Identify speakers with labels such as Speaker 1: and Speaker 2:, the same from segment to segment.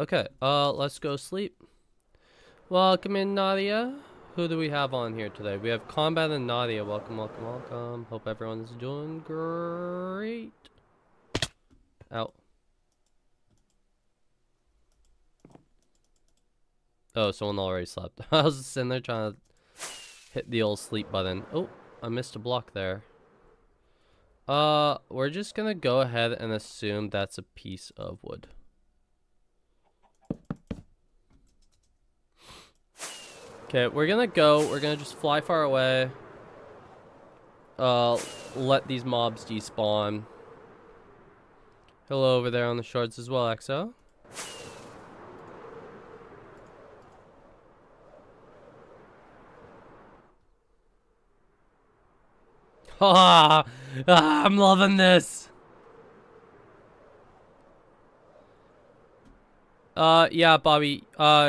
Speaker 1: Okay, let's go sleep. Welcome in, Nadia. Who do we have on here today? We have Combat and Nadia. Welcome, welcome, welcome. Hope everyone is doing great. Ow. Oh, someone already slept. I was just sitting there trying to hit the old sleep button. Oh, I missed a block there. We're just gonna go ahead and assume that's a piece of wood. Okay, we're gonna just fly far away. Let these mobs despawn. Hello over there on the shorts as well, XO. I'm loving this. Yeah, Bobby,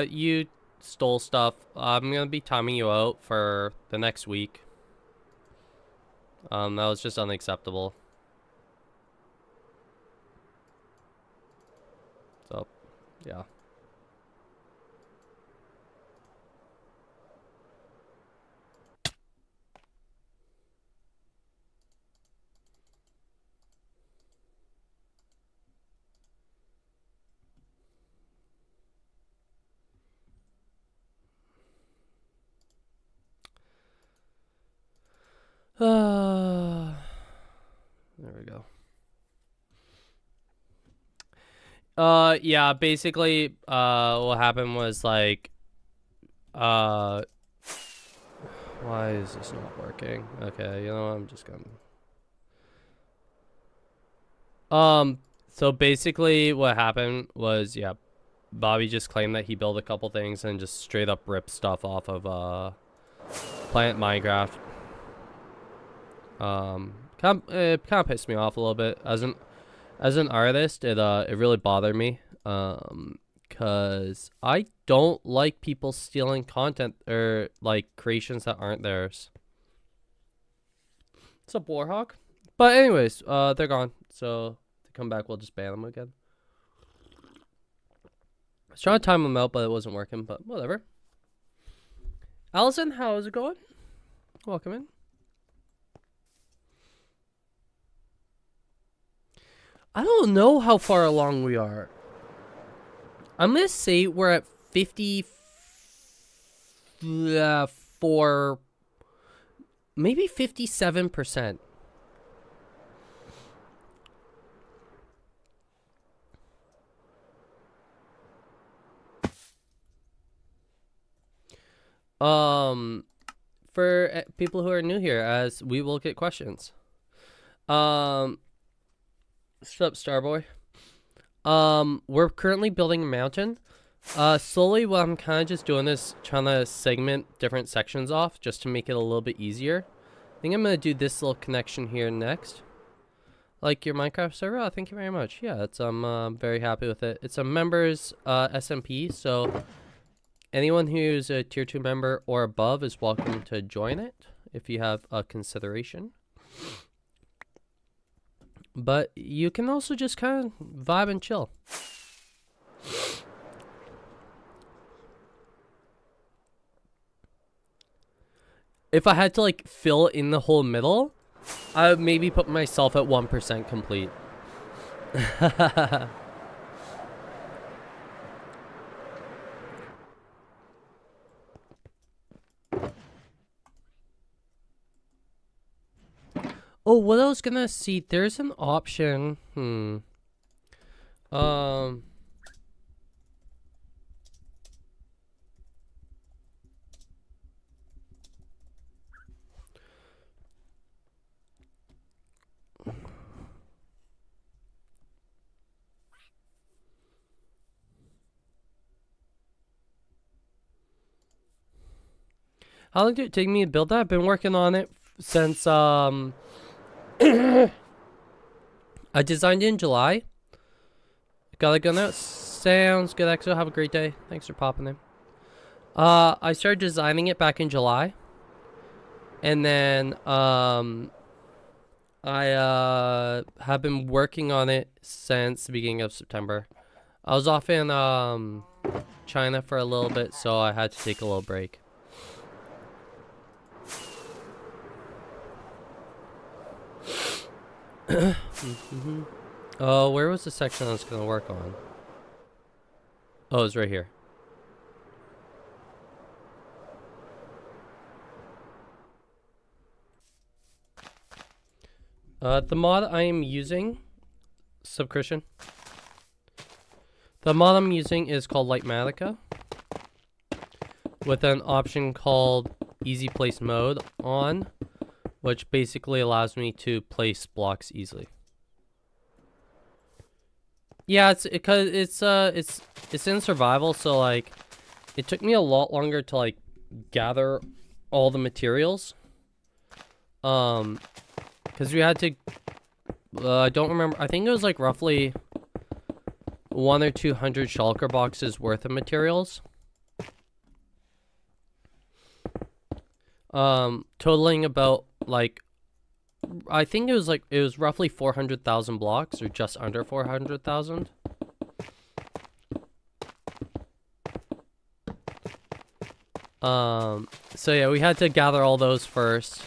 Speaker 1: you stole stuff. I'm gonna be timing you out for the next week. That was just unacceptable. So, yeah. There we go. Yeah, basically, what happened was like, why is this not working? Okay, you know what, I'm just gonna... So basically what happened was, yeah, Bobby just claimed that he built a couple things and just straight up ripped stuff off of, Planet Minecraft. It kind of pissed me off a little bit. As an artist, it really bothered me. Cause I don't like people stealing content or like creations that aren't theirs. It's a Warhawk. But anyways, they're gone. So to come back, we'll just ban them again. I was trying to time them out, but it wasn't working. But whatever. Allison, how is it going? Welcome in. I don't know how far along we are. I'm gonna say we're at 54, maybe 57%. For people who are new here, as we will get questions. What's up, Starboy? We're currently building a mountain. Slowly what I'm kind of just doing is trying to segment different sections off just to make it a little bit easier. I think I'm going to do this little connection here next. Like your Minecraft server? Oh, thank you very much. Yeah, I'm very happy with it. It's a members SMP, so anyone who's a tier 2 member or above is welcome to join it if you have a consideration. But you can also just kind of vibe and chill. If I had to like fill in the whole middle, I would maybe put myself at 1% complete. Oh, what I was gonna see, there's an option. How long did it take me to build that? I've been working on it since I designed it in July. Gotta go now. Sounds good, XO. Have a great day. Thanks for popping in. I started designing it back in July. And then I have been working on it since the beginning of September. I was off in China for a little bit, so I had to take a little break. Oh, where was the section I was gonna work on? Oh, it's right here. The mod I am using, Subcription. The mod I'm using is called Litematica, with an option called Easy Place Mode on, which basically allows me to place blocks easily. Yeah, it's because it's in survival, so like it took me a lot longer to like gather all the materials. Because we had to. I don't remember. I think it was like roughly 100 or 200 shulker boxes worth of materials. Totaling about like, I think it was roughly 400,000 blocks, or just under 400,000. So yeah, we had to gather all those first.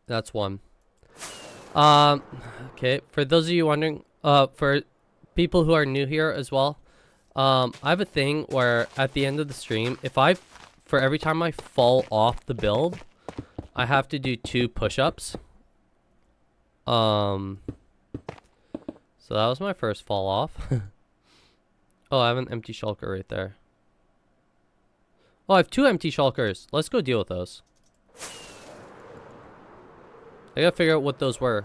Speaker 1: That's one. Okay, for those of you wondering, for people who are new here as well, I have a thing where at the end of the stream, for every time I fall off the build, I have to do 2 push-ups. So that was my first fall off. Oh, I have an empty shulker right there. Oh, I have 2 empty shulkers. Let's go deal with those. I gotta figure out what those were.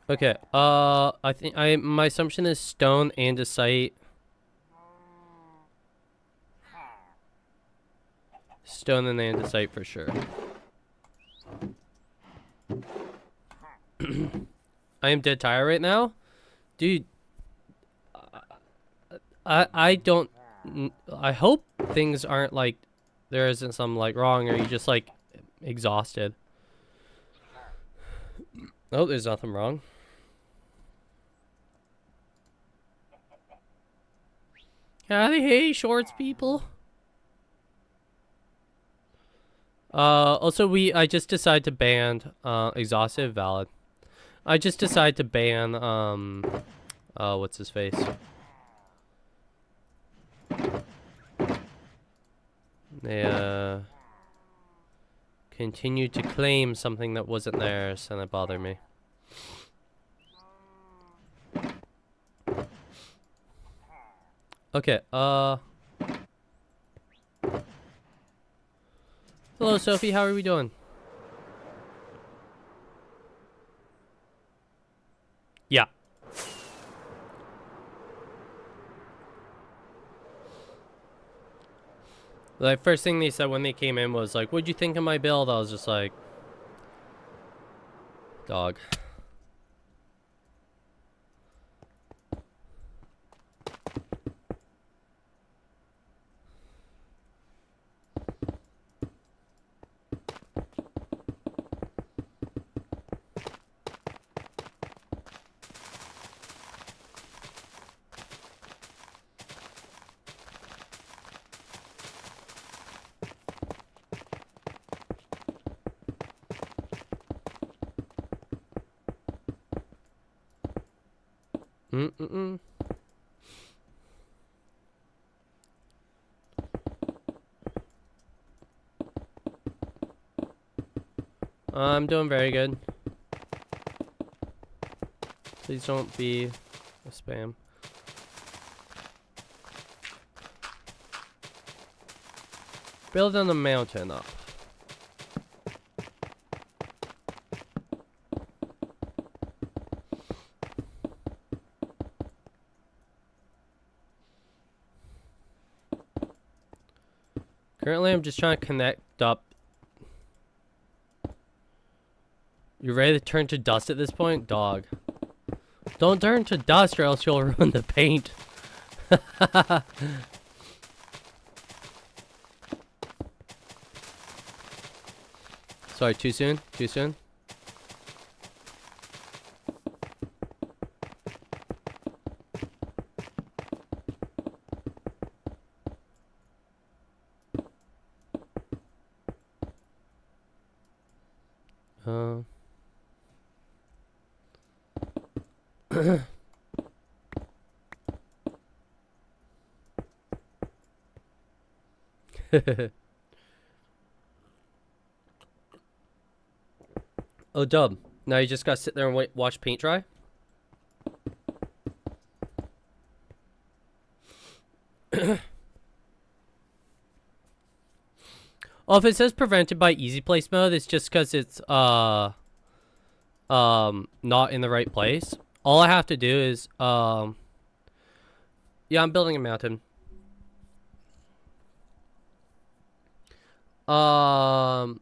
Speaker 1: Okay, I think my assumption is stone, andesite. Stone and andesite for sure. I am dead tired right now. Dude, I don't, I hope things aren't like, there isn't some like wrong, or you just like exhausted. Oh, there's nothing wrong. Howdy, hey, shorts people. Also I just decided to ban, exhaustive, valid. I just decided to ban, what's his face? They, continued to claim something that wasn't theirs, and it bothered me. Okay, hello, Sophie, how are we doing? Yeah. The first thing they said when they came in was like, what'd you think of my build? I was just like, dog. I'm doing very good. Please don't be a spam. Building a mountain up. Currently, I'm just trying to connect up. You ready to turn to dust at this point? Dog. Don't turn to dust or else you'll ruin the paint. Sorry, too soon? Too soon? Oh, dub. Now you just gotta sit there and wait, watch paint dry? Oh, if it says prevented by easy place mode, it's just because it's not in the right place. All I have to do is yeah, I'm building a mountain. All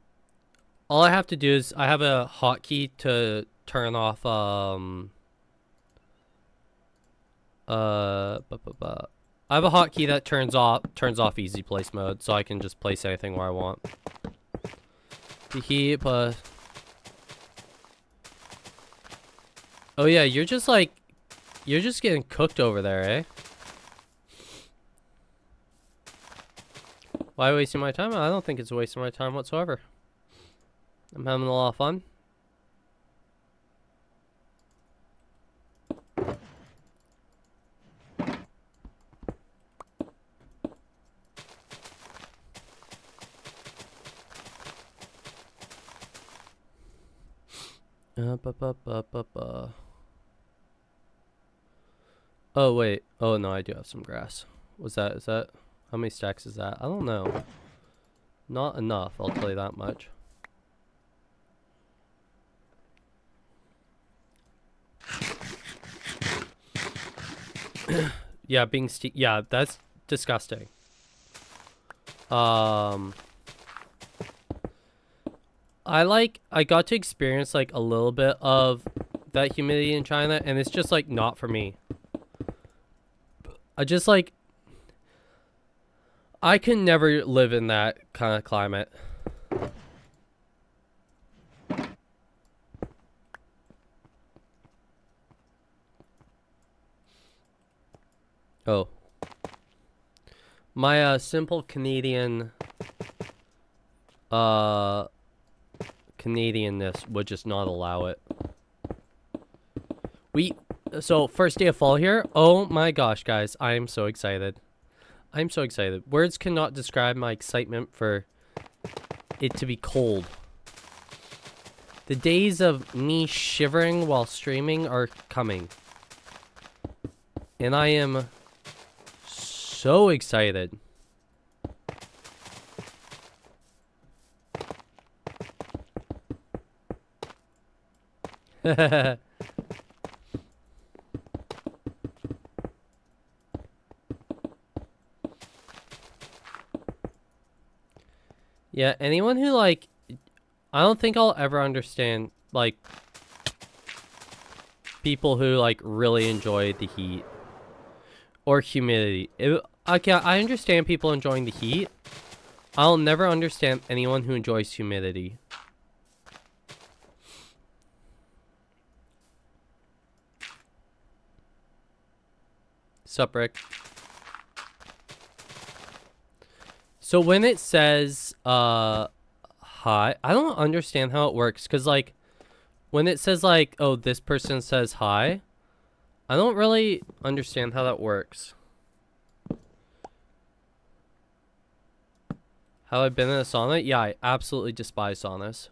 Speaker 1: I have to do is I have a hotkey to turn off I have a hotkey that turns off easy place mode, so I can just place anything where I want. The heat plus. Oh yeah, you're just getting cooked over there, eh? Why wasting my time? I don't think it's wasting my time whatsoever. I'm having a lot of fun. Oh wait. Oh no, I do have some grass. Is that how many stacks is that? I don't know. Not enough, I'll tell you that much. Yeah, yeah, that's disgusting. I got to experience like a little bit of that humidity in China, and it's just like not for me. I can never live in that kind of climate. Oh. My simple Canadianness would just not allow it. So first day of fall here. Oh my gosh, guys, I am so excited. I'm so excited. Words cannot describe my excitement for it to be cold. The days of me shivering while streaming are coming. And I am so excited. Yeah, anyone who like, I don't think I'll ever understand like people who like really enjoy the heat or humidity. Okay, I understand people enjoying the heat. I'll never understand anyone who enjoys humidity. Sup, Rick? So when it says hi, I don't understand how it works, because like when it says like, oh, this person says hi, I don't really understand how that works. Have I been in a sauna? Yeah, I absolutely despise saunas.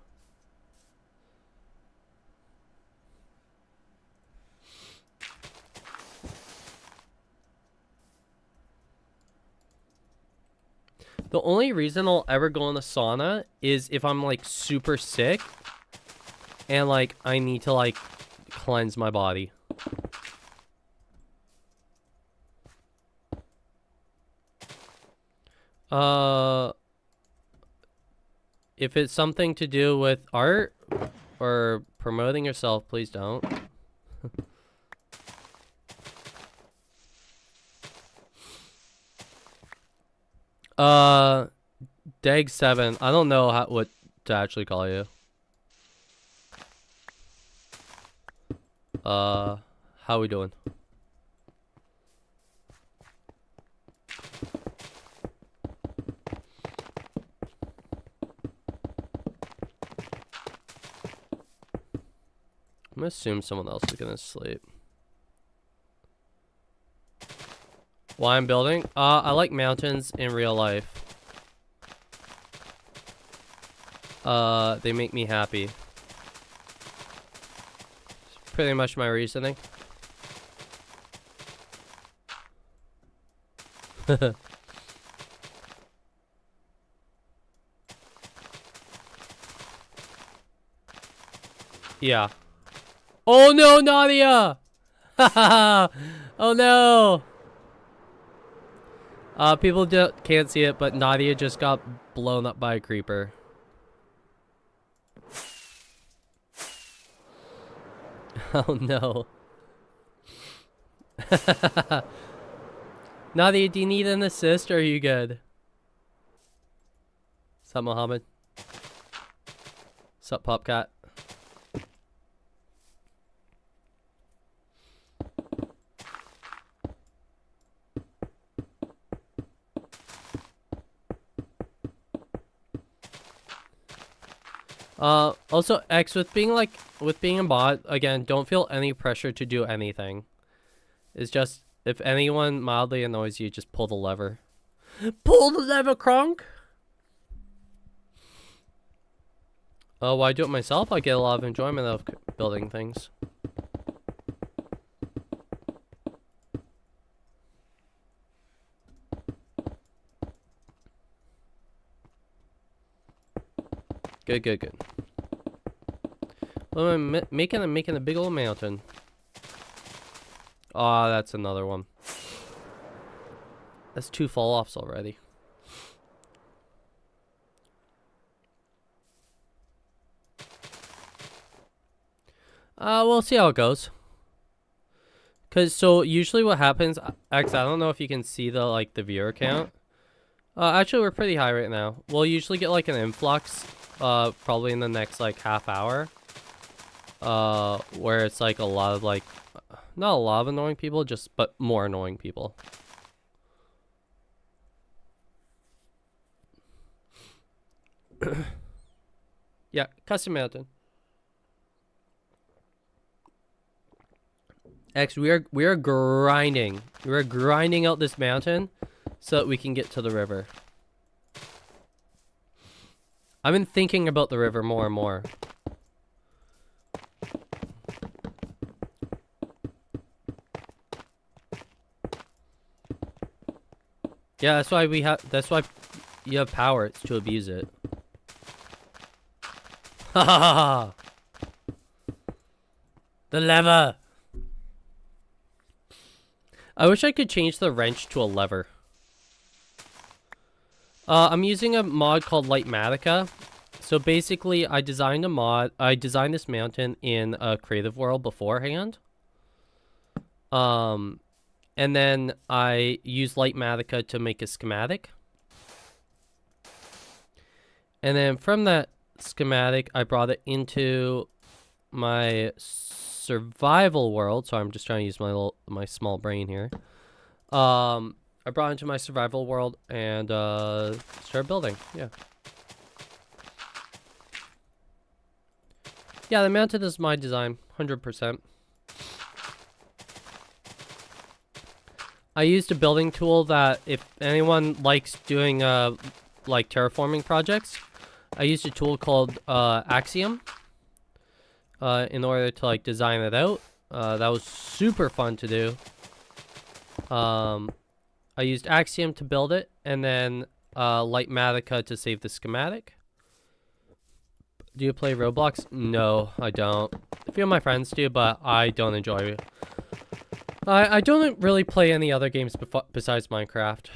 Speaker 1: The only reason I'll ever go in a sauna is if I'm like super sick and like I need to like cleanse my body. if it's something to do with art or promoting yourself, please don't. Dag7. I don't know what to actually call you. How we doing? I'm gonna assume someone else is gonna sleep. Why I'm building? I like mountains in real life. They make me happy. It's pretty much my reasoning. Yeah. Oh no, Nadia! Oh no! People can't see it, but Nadia just got blown up by a creeper. Oh no. Nadia, do you need an assist or are you good? Sup, Mohammed? Sup, Popcat? Also, X, with being a bot, again, don't feel any pressure to do anything. It's just, if anyone mildly annoys you, just pull the lever. Pull the lever, Kronk! Oh, why do it myself? I get a lot of enjoyment out of building things. Good, good, good. Well, I'm making a big old mountain. Oh, that's another one. That's 2 fall-offs already. We'll see how it goes. So usually what happens, X, I don't know if you can see the viewer count. Actually, we're pretty high right now. We'll usually get an influx, probably in the next half hour. Where it's a lot of not a lot of annoying people, but more annoying people. Yeah, custom mountain. X, we are grinding. We are grinding out this mountain so that we can get to the river. I've been thinking about the river more and more. Yeah, that's why you have power. It's to abuse it. Ha ha ha! The lever! I wish I could change the wrench to a lever. I'm using a mod called Litematica. So basically, I designed this mountain in a creative world beforehand. And then I used Litematica to make a schematic. And then from that schematic, I brought it into my survival world. So I'm just trying to use my small brain here. I brought it into my survival world and started building. Yeah. Yeah, the mountain is my design, 100%. I used a building tool that, if anyone likes doing terraforming projects, I used a tool called Axiom in order to design it out. That was super fun to do. I used Axiom to build it, and then Litematica to save the schematic. Do you play Roblox? No, I don't. A few of my friends do, but I don't enjoy it. I don't really play any other games besides Minecraft.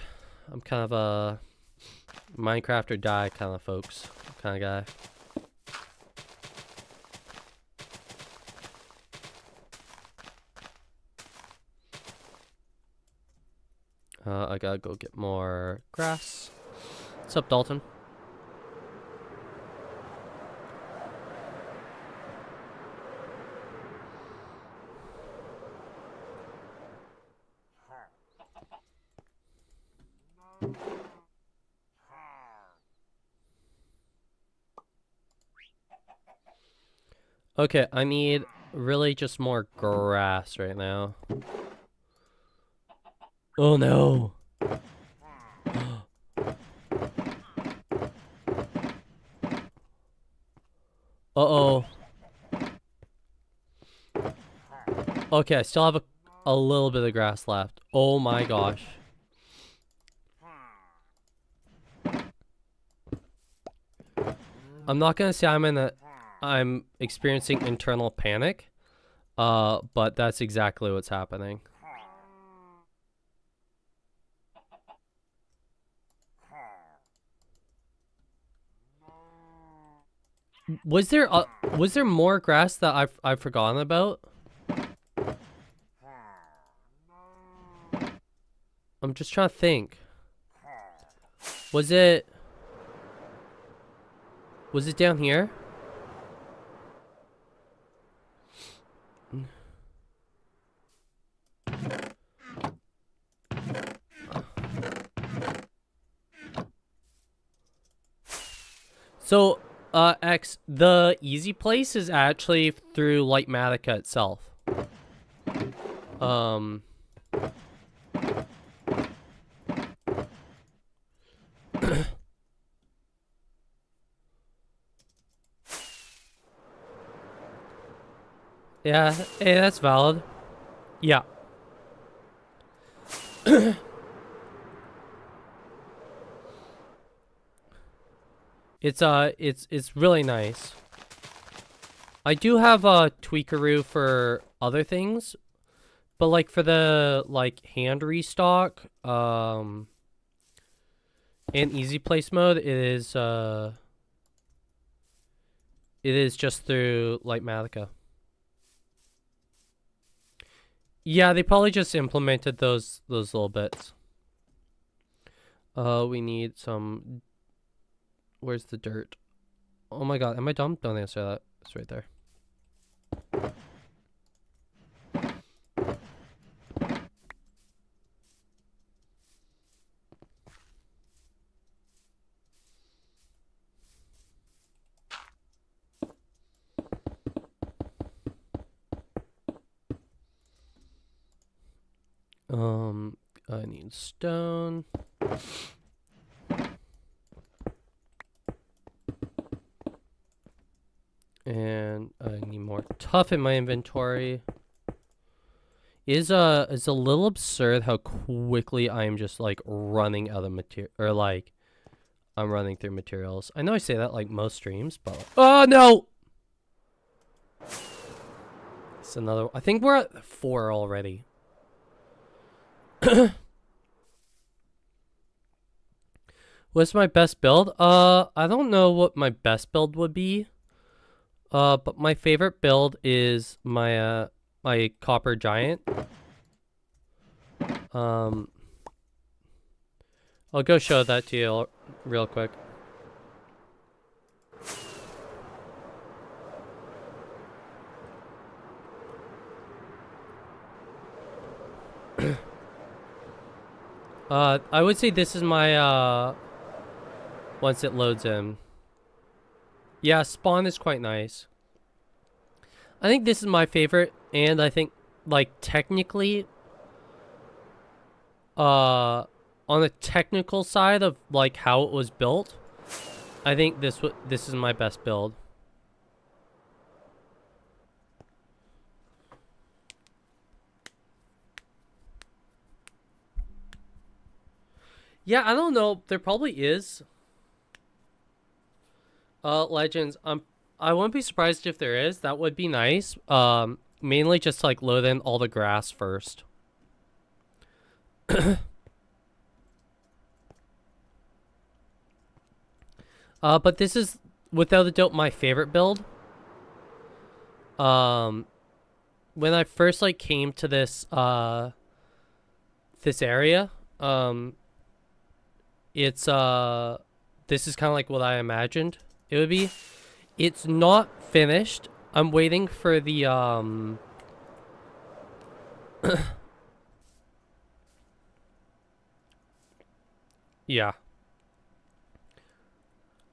Speaker 1: I'm kind of a Minecraft or die kind of folks. Kind of guy. I gotta go get more grass. What's up, Dalton? Okay, I need really just more grass right now. Oh no! Uh-oh. Okay, I still have a little bit of grass left. Oh my gosh. I'm not gonna say I'm experiencing internal panic, but that's exactly what's happening. Was there more grass that I've forgotten about? I'm just trying to think. Was it down here? So, X, the easy place is actually through Litematica itself. Yeah, hey, that's valid. Yeah. It's really nice. I do have a tweakaroo for other things, but like for the like hand restock, and easy place mode, it is just through Litematica. Yeah, they probably just implemented those little bits. We need some. Where's the dirt? Oh my god, am I dumb? Don't answer that. It's right there. I need stone. And I need more tough in my inventory. It's a little absurd how quickly I'm just like running out of material, or like I'm running through materials. I know I say that like most streams, but like, oh no! It's another. I think we're at 4 already. What's my best build? I don't know what my best build would be. But my favorite build is my my copper giant. I'll go show that to you real quick. I would say this is my once it loads in. Yeah, spawn is quite nice. I think this is my favorite, and I think like technically on the technical side of like how it was built, I think this is my best build. Yeah, I don't know. There probably is. Legends. I wouldn't be surprised if there is. That would be nice. Mainly just to, like load in all the grass first. But this is without a doubt my favorite build. When I first like came to this this area, it's this is kind of like what I imagined it would be. It's not finished. I'm waiting for the yeah.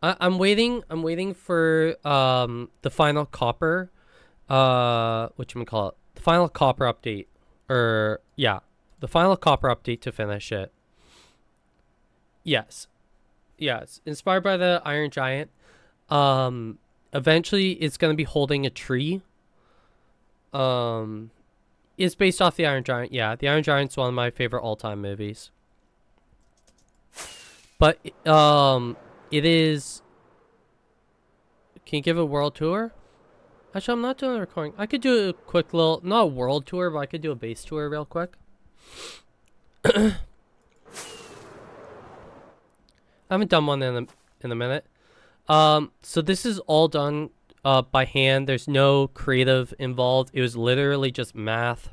Speaker 1: I'm waiting. I'm waiting for the final copper, whatchamacallit, the final copper update, or yeah, the final copper update to finish it. Yes, yes, inspired by the Iron Giant. Eventually it's gonna be holding a tree. Um, it's based off the Iron Giant. Yeah, the Iron Giant's one of my favorite all-time movies. But it is. Can you give a world tour? Actually, I'm not doing a recording. I could do a quick little, not a world tour, but I could do a base tour real quick. I haven't done one in a minute. So this is all done by hand. There's no creative involved. It was literally just math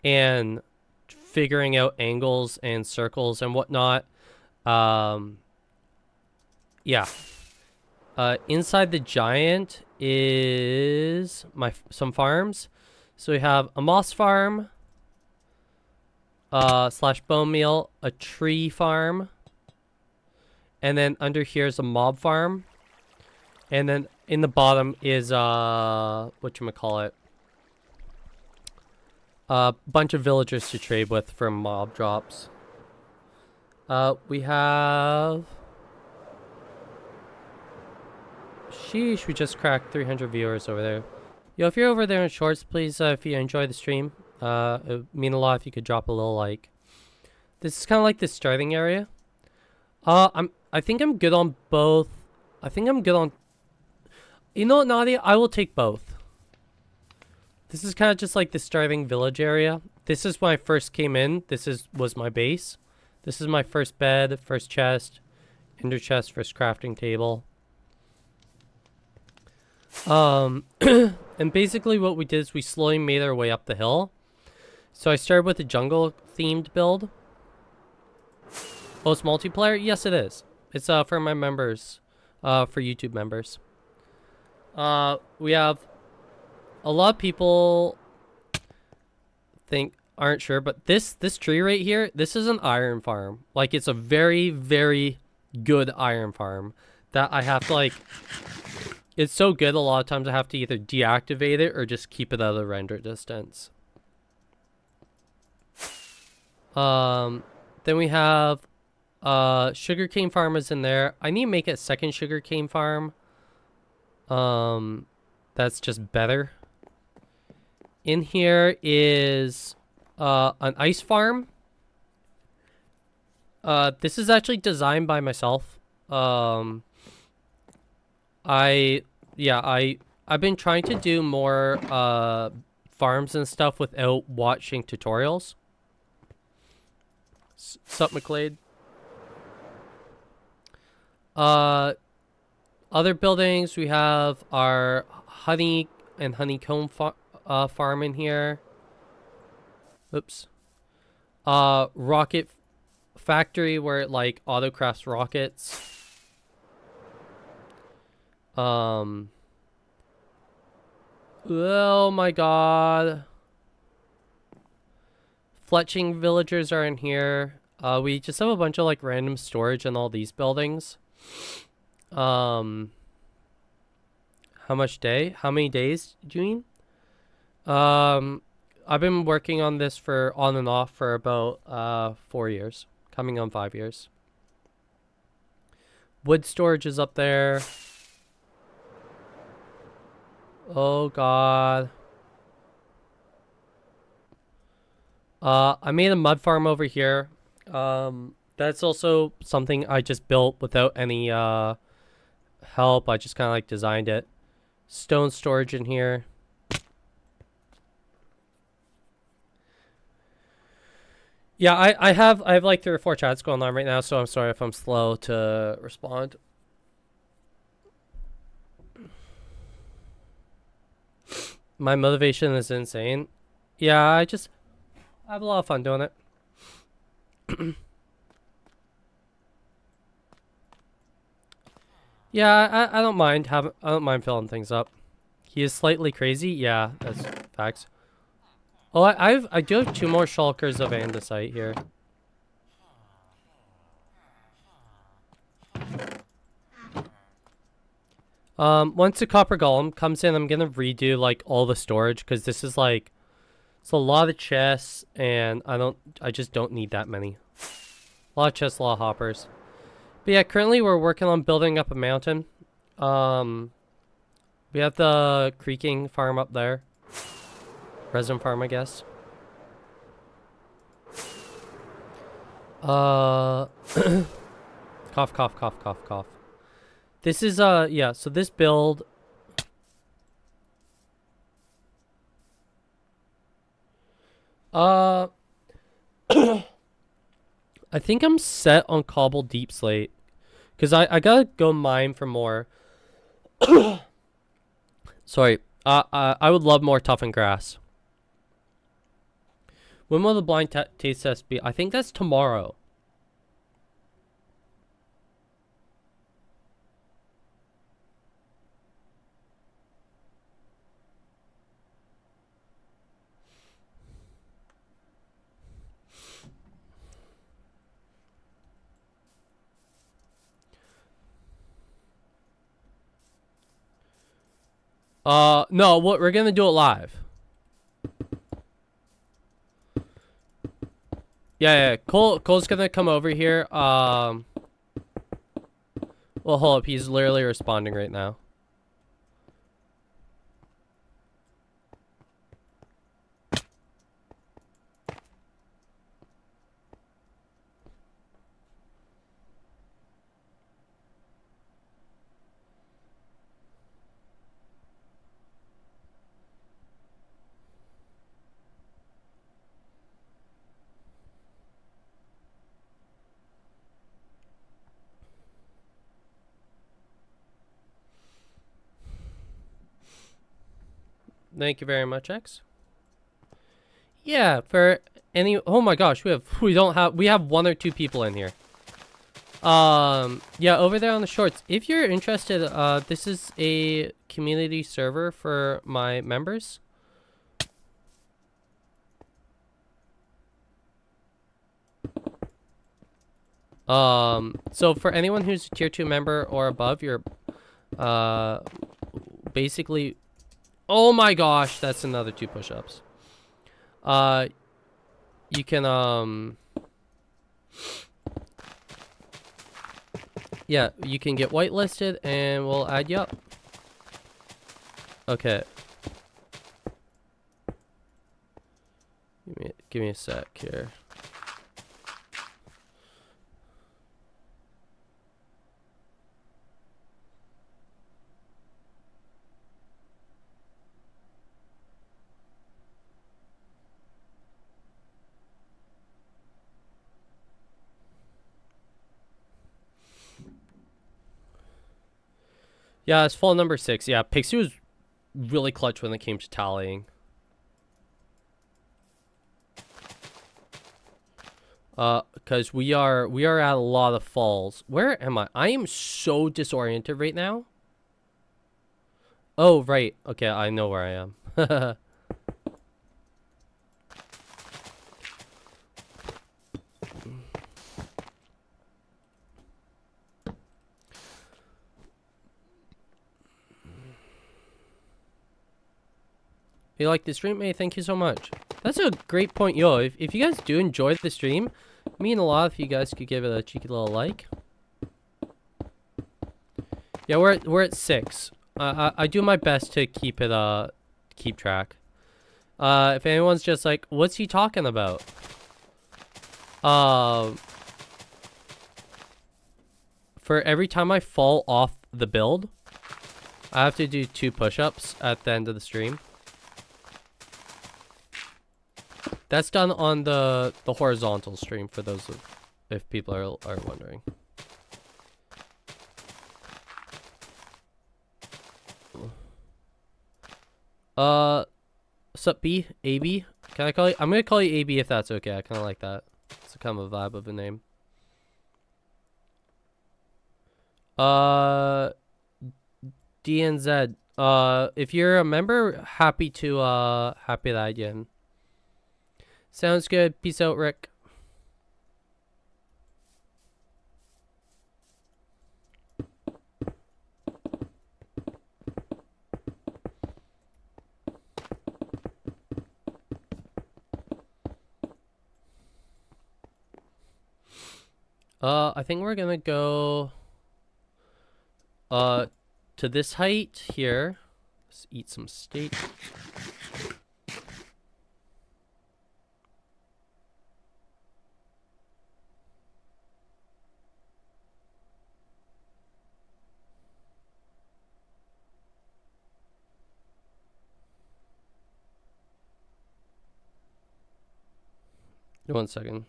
Speaker 1: and figuring out angles and circles and whatnot. Yeah. Inside the giant is some farms. So we have a moss farm, slash bone meal, a tree farm, and then under here is a mob farm, and then in the bottom is whatchamacallit, a bunch of villagers to trade with for mob drops. We have. Sheesh, we just cracked 300 viewers over there. Yo, if you're over there in shorts, please, if you enjoy the stream, it would mean a lot if you could drop a little like. This is kind of like the starting area. I think I'm good on both. I think I'm good on. You know what, Nadia? I will take both. This is kind of just like the starting village area. This is when I first came in. Was my base. This is my first bed, first chest, ender chest, first crafting table. And basically what we did is we slowly made our way up the hill. So I started with a jungle themed build. Oh, it's multiplayer? Yes, it is. It's for my members, for YouTube members. We have a lot of people aren't sure, but this tree right here, this is an iron farm. Like, it's a very, very good iron farm that I have to like. It's so good, a lot of times I have to either deactivate it or just keep it out of render distance. Then we have sugarcane farmers in there. I need to make a second sugarcane farm. That's just better. In here is an ice farm. This is actually designed by myself. I've been trying to do more farms and stuff without watching tutorials. Sup, McLeod? Other buildings, we have our honey and honeycomb farm in here. Oops. Rocket factory where it like autocrafts rockets. Oh my god. Fletching villagers are in here. We just have a bunch of like random storage in all these buildings. How much day? How many days do you mean? I've been working on this for on and off for about 4 years. Coming on 5 years. Wood storage is up there. Oh god. I made a mud farm over here. That's also something I just built without any help. I just kind of like designed it. Stone storage in here. Yeah, I have like 3 or 4 chats going on right now, so I'm sorry if I'm slow to respond. My motivation is insane. Yeah, I have a lot of fun doing it. Yeah, I don't mind I don't mind filling things up. He is slightly crazy. Yeah, that's facts. Oh, I do have 2 more shulkers of andesite here. Once the copper golem comes in, I'm gonna redo like all the storage because this is like it's a lot of chests and I just don't need that many. A lot of chests, a lot of hoppers. But yeah, currently we're working on building up a mountain. We have the creaking farm up there. Resin farm, I guess. Cough, cough, cough, cough, cough. This is, yeah, so this build... I think I'm set on cobble deep slate. Because I gotta go mine for more. Sorry. I would love more toughened grass. When will the blind taste test be? I think that's tomorrow. No, we're gonna do it live. Yeah. Cole's gonna come over here. Well, hold up. He's literally responding right now. Thank you very much, X. Yeah, for any... Oh my gosh, we have 1 or 2 people in here. Yeah, over there on the shorts. If you're interested, this is a community server for my members. So for anyone who's a tier 2 member or above, you're, basically... Oh my gosh, that's another 2 push-ups. You can, yeah, you can get whitelisted and we'll add you up. Okay. Give me a sec here. Yeah, it's fall number 6. Yeah, Pixie was really clutch when it came to tallying. Because we are at a lot of falls. Where am I? I am so disoriented right now. Oh, right. Okay, I know where I am. You like the stream? Hey, thank you so much. That's a great point. Yo, if you guys do enjoy the stream, it mean a lot if you guys could give it a cheeky little like. Yeah, we're at 6. I do my best to keep it keep track. If anyone's just like, what's he talking about? For every time I fall off the build, I have to do 2 push-ups at the end of the stream. That's done on the horizontal stream for those if people are wondering. What's up, B? AB? Can I call you? I'm gonna call you AB if that's okay. I kind of like that. It's a kind of a vibe of a name. DNZ. If you're a member, happy that again. Sounds good. Peace out, Rick. I think we're gonna go to this height here. Let's eat some steak. One second.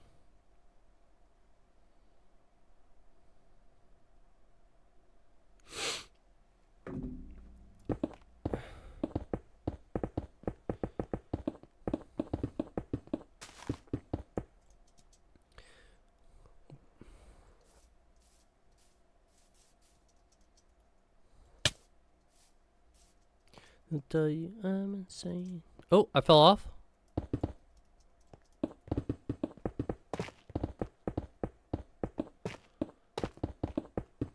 Speaker 1: I'll tell you I'm insane. Oh, I fell off.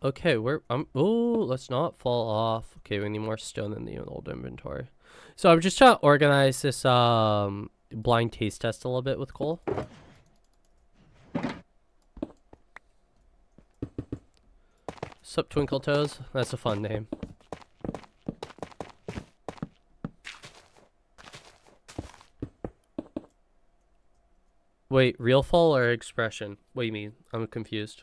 Speaker 1: Okay, let's not fall off. Okay, we need more stone in the old inventory. So I'm just trying to organize this blind taste test a little bit with coal. Sup, Twinkle Toes? That's a fun name. Wait, real fall or expression? What do you mean? I'm confused.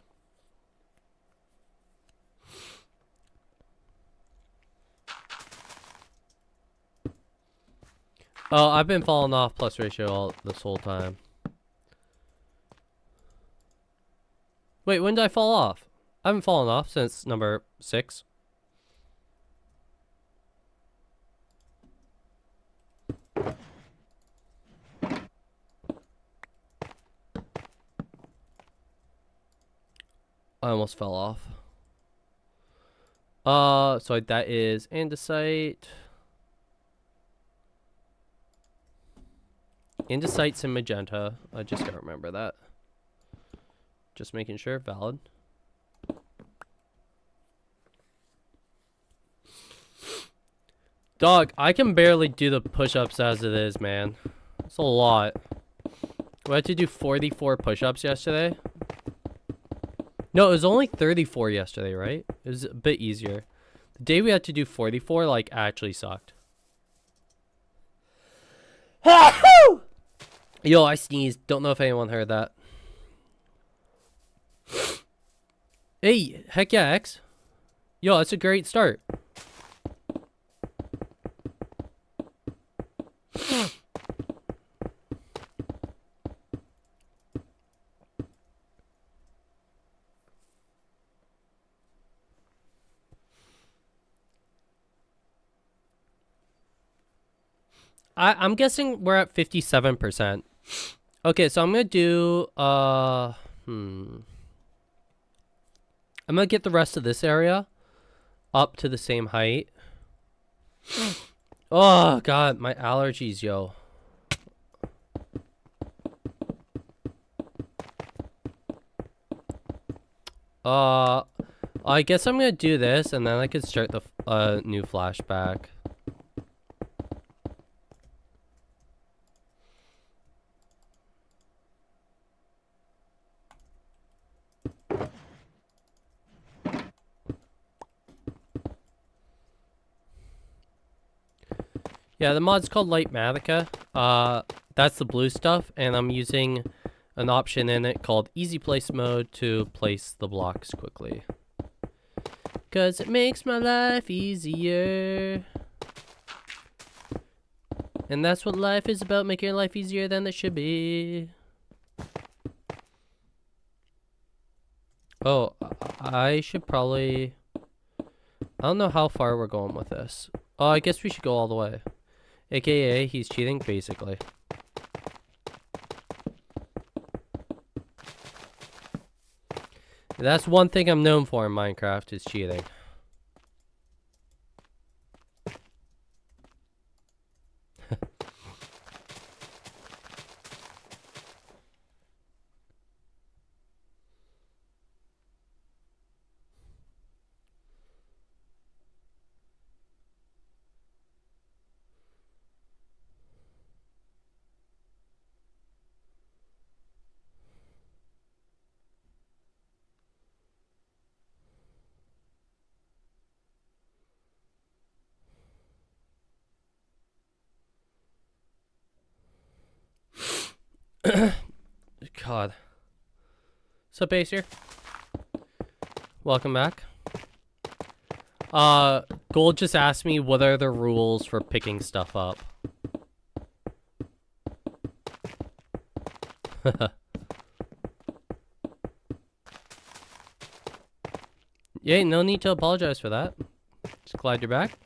Speaker 1: Oh, I've been falling off plus ratio all this whole time. Wait, when did I fall off? I haven't fallen off since number 6. I almost fell off. So that is andesite. Andesite's in magenta. I just gotta remember that. Just making sure. Valid. Dog, I can barely do the push-ups as it is, man. It's a lot. We had to do 44 push-ups yesterday. No, it was only 34 yesterday, right? It was a bit easier. The day we had to do 44, like, actually sucked. Yo, I sneezed. Don't know if anyone heard that. Hey, heck yeah, X. Yo, that's a great start. I'm guessing we're at 57%. Okay, so I'm gonna do I'm gonna get the rest of this area up to the same height. Oh god, my allergies, yo. I guess I'm gonna do this and then I could start the new flashback. Yeah, the mod's called Litematica. That's the blue stuff, and I'm using an option in it called Easy Place Mode to place the blocks quickly. 'Cause it makes my life easier. And that's what life is about, making your life easier than it should be. Oh, I should probably... I don't know how far we're going with this. Oh, I guess we should go all the way. AKA, he's cheating, basically. That's one thing I'm known for in Minecraft, is cheating. God. What's up, Ace here? Welcome back. Gold just asked me what are the rules for picking stuff up. Yeah, no need to apologize for that. Just glad you're back.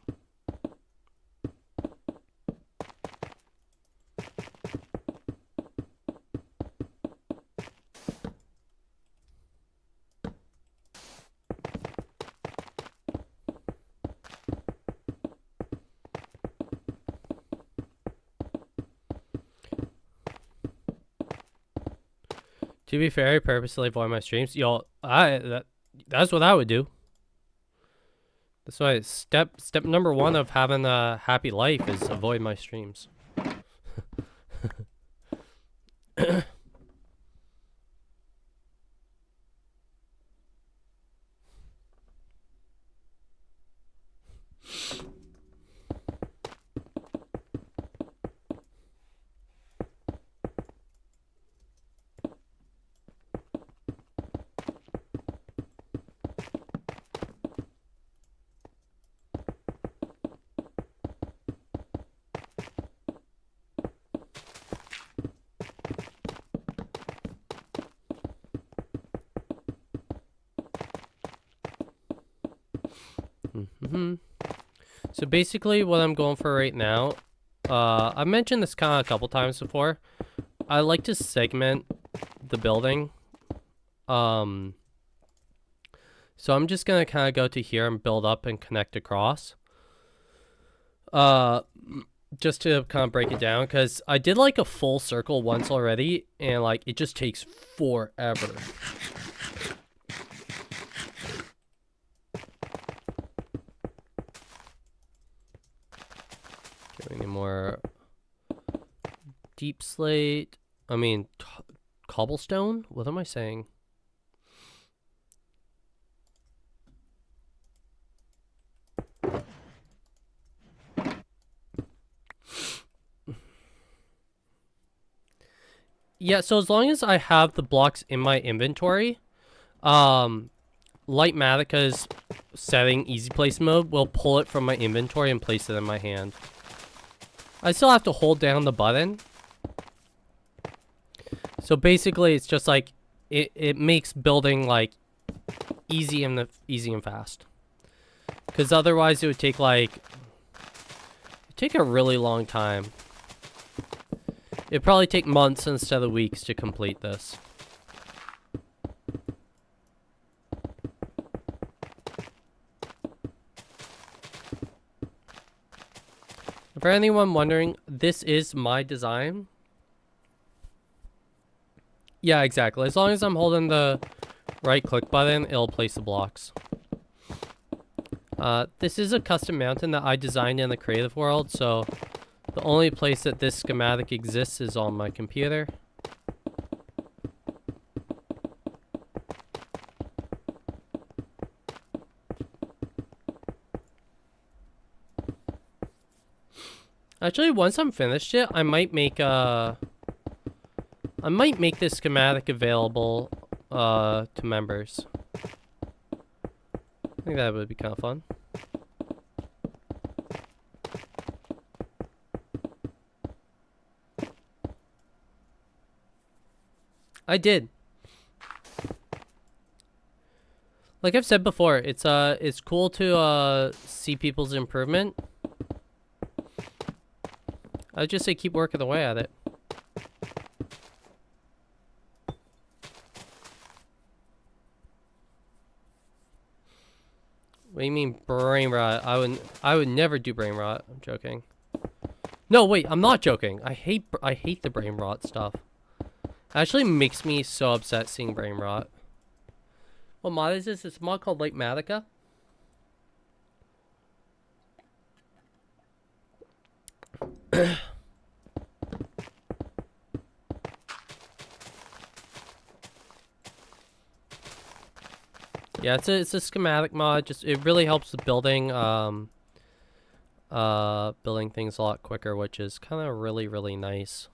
Speaker 1: To be fair, I purposely avoid my streams. Yo, that's what I would do. That's why step number one of having a happy life is avoid my streams. So basically what I'm going for right now, I mentioned this kind of a couple times before. I like to segment the building. So I'm just going to kind of go to here and build up and connect across. Just to kind of break it down, because I did like a full circle once already, and like it just takes forever. Any more deep slate? I mean, cobblestone? What am I saying? Yeah, so as long as I have the blocks in my inventory, Litematica's setting easy place mode will pull it from my inventory and place it in my hand. I still have to hold down the button. So basically it's just like it makes building like easy and fast. Cuz otherwise it would take a really long time. It'd probably take months instead of weeks to complete this. For anyone wondering, this is my design. Yeah, exactly. As long as I'm holding the right click button, it'll place the blocks. This is a custom mountain that I designed in the creative world, so the only place that this schematic exists is on my computer. Actually, once I'm finished it, I might make this schematic available to members. I think that would be kind of fun. I did. Like I've said before, it's cool to see people's improvement. I'd just say keep working away at it. What do you mean brain rot? I would never do brain rot. I'm joking. No, wait, I'm not joking. I hate the brain rot stuff. It actually makes me so upset seeing brain rot. What mod is this? It's a mod called Litematica. Yeah, it's a schematic mod. Just it really helps with building building things a lot quicker, which is kind of really nice.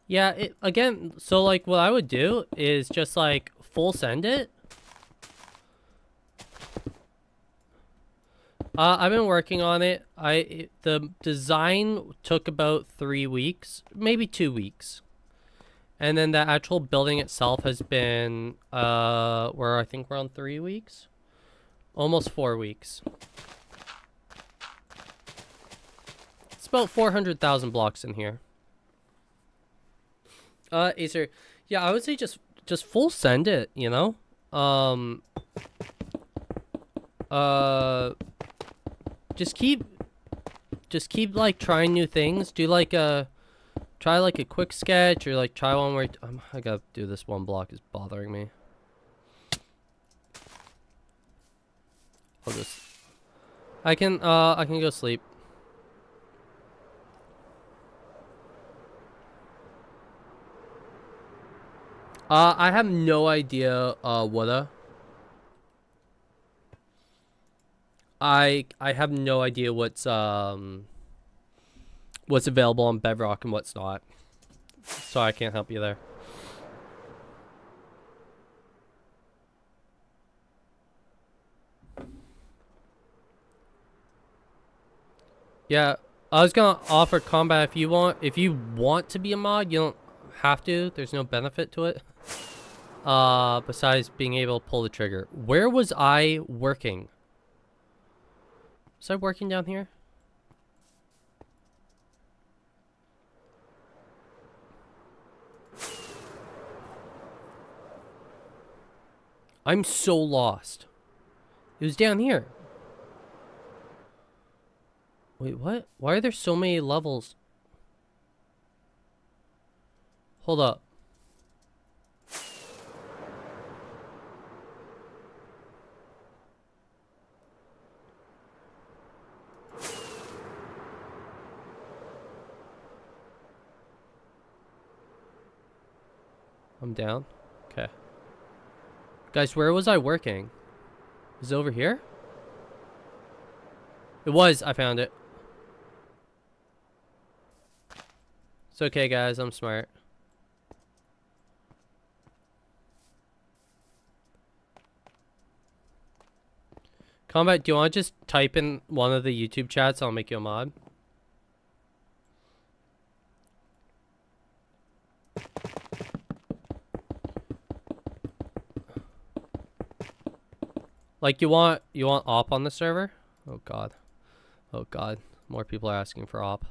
Speaker 1: Yeah, again, so like what I would do is just like full send it. I've been working on it. The design took about 3 weeks, maybe 2 weeks. And then the actual building itself has been where I think we're on 3 weeks. Almost 4 weeks. It's about 400,000 blocks in here. Acer, yeah, I would say just full send it, you know? Just keep like trying new things. Do like try like a quick sketch, or like try one where I gotta do this one block is bothering me. I can go sleep. I have no idea what I have no idea what's available on Bedrock and what's not. So I can't help you there. Yeah, I was gonna offer combat if you want to be a mod, you don't have to. There's no benefit to it. Besides being able to pull the trigger. Where was I working? Was I working down here? I'm so lost. It was down here. Wait, what? Why are there so many levels? Hold up. I'm down. Okay. Guys, where was I working? Was it over here? It was. I found it. It's okay, guys. I'm smart. Combat, do you want to just type in one of the YouTube chats? I'll make you a mod. Like you want op on the server? Oh god. Oh god. More people are asking for op.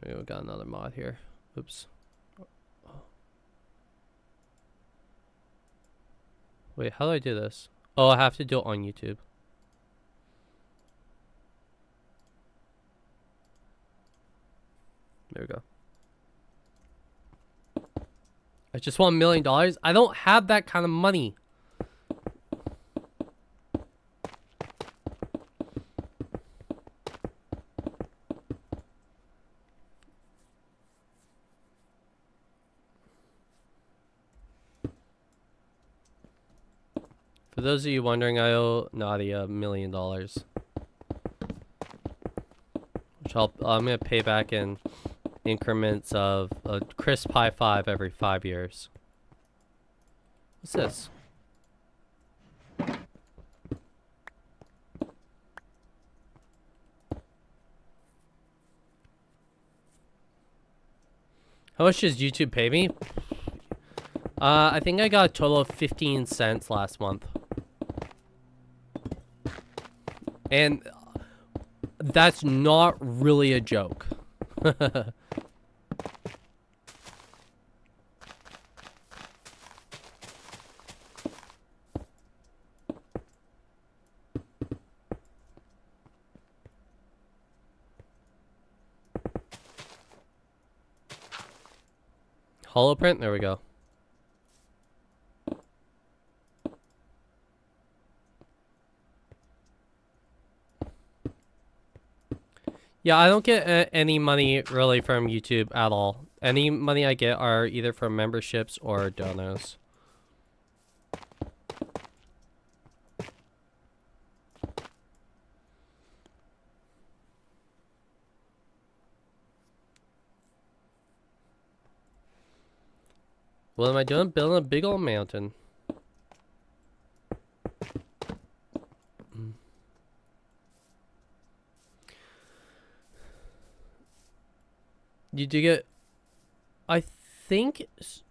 Speaker 1: We got another mod here. Oops. Wait, how do I do this? Oh, I have to do it on YouTube. There we go. I just want $1 million. I don't have that kind of money. For those of you wondering, I owe Nadia $1 million. So I'm gonna pay back in increments of a crisp high 5 every 5 years. What's this? How much does YouTube pay me? I think I got a total of 15 cents last month. And that's not really a joke. Holoprint? There we go. Yeah, I don't get any money really from YouTube at all. Any money I get are either from memberships or donos. What am I doing? Building a big old mountain. You do get... I think...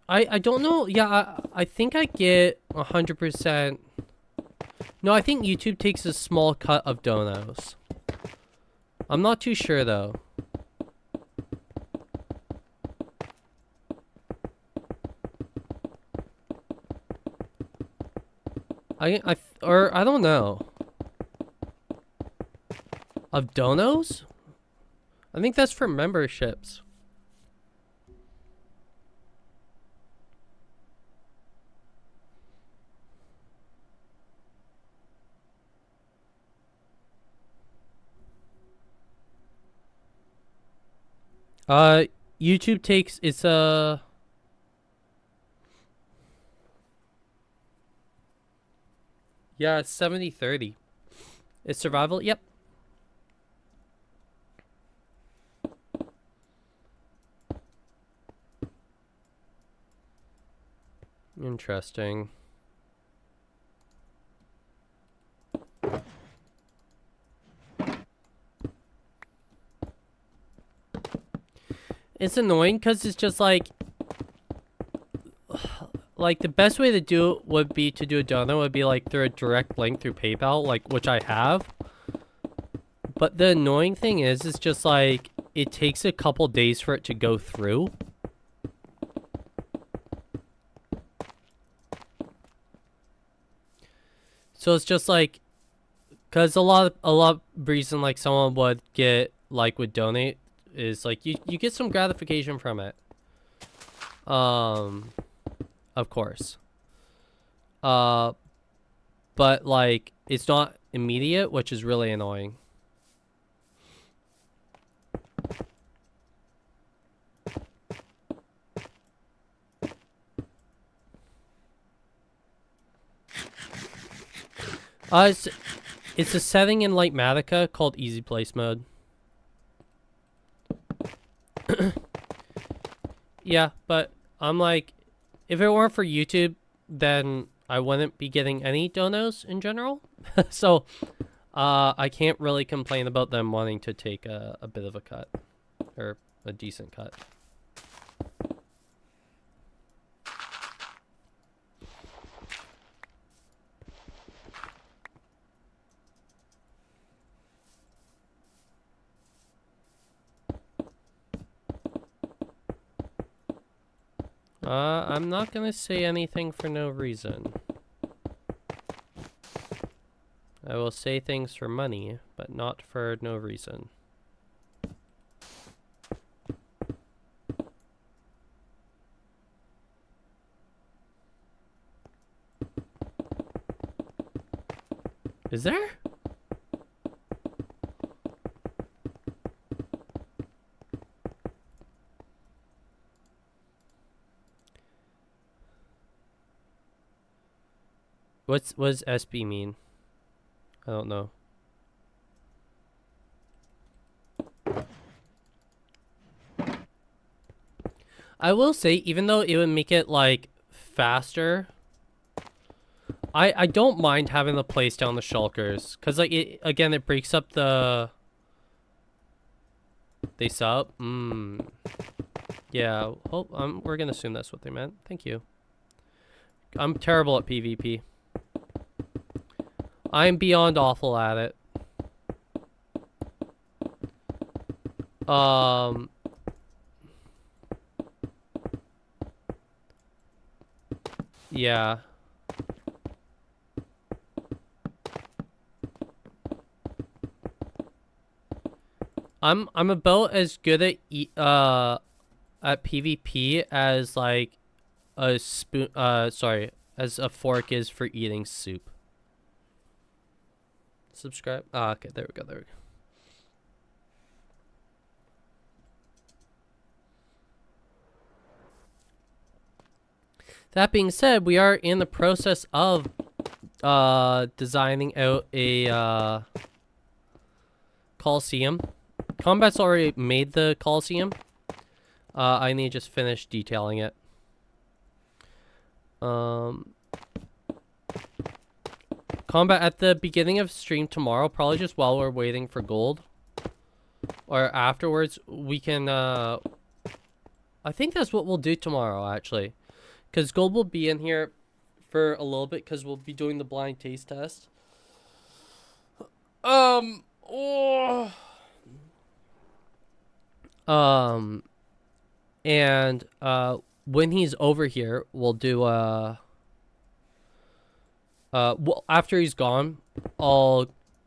Speaker 1: I don't know. Yeah, I think I get 100%... No, I think YouTube takes a small cut of donos. I'm not too sure, though. Or I don't know. Of donos? I think that's for memberships. YouTube takes, it's a... Yeah, it's 70-30. It's survival? Yep. Interesting. It's annoying because it's just like the best way to do it would be to do a donut would be like through a direct link through PayPal, like which I have. But the annoying thing is just like it takes a couple days for it to go through. So it's just like, cause a lot of reason like someone would get like would donate is like you get some gratification from it. Of course. But like it's not immediate, which is really annoying. It's a setting in Litematica called Easy Place Mode. Yeah, but I'm like, if it weren't for YouTube, then I wouldn't be getting any donos in general. So, I can't really complain about them wanting to take a bit of a cut, or a decent cut. I'm not gonna say anything for no reason. I will say things for money, but not for no reason. Is there? What does SB mean? I don't know. I will say, even though it would make it like faster, I don't mind having to place down the shulkers, because like it breaks up the they sub. Yeah. We're gonna assume that's what they meant. Thank you. I'm terrible at PvP. I'm beyond awful at it. Yeah. I'm about as good at PvP as like a spoon as a fork is for eating soup. Subscribe. Okay, there we go. That being said, we are in the process of designing out a Coliseum. Combat's already made the Coliseum. I need to just finish detailing it. Combat at the beginning of stream tomorrow, probably just while we're waiting for gold. Or afterwards, we can, I think that's what we'll do tomorrow, actually. Because gold will be in here for a little bit, because we'll be doing the blind taste test. And when he's over here, we'll do well, after he's gone,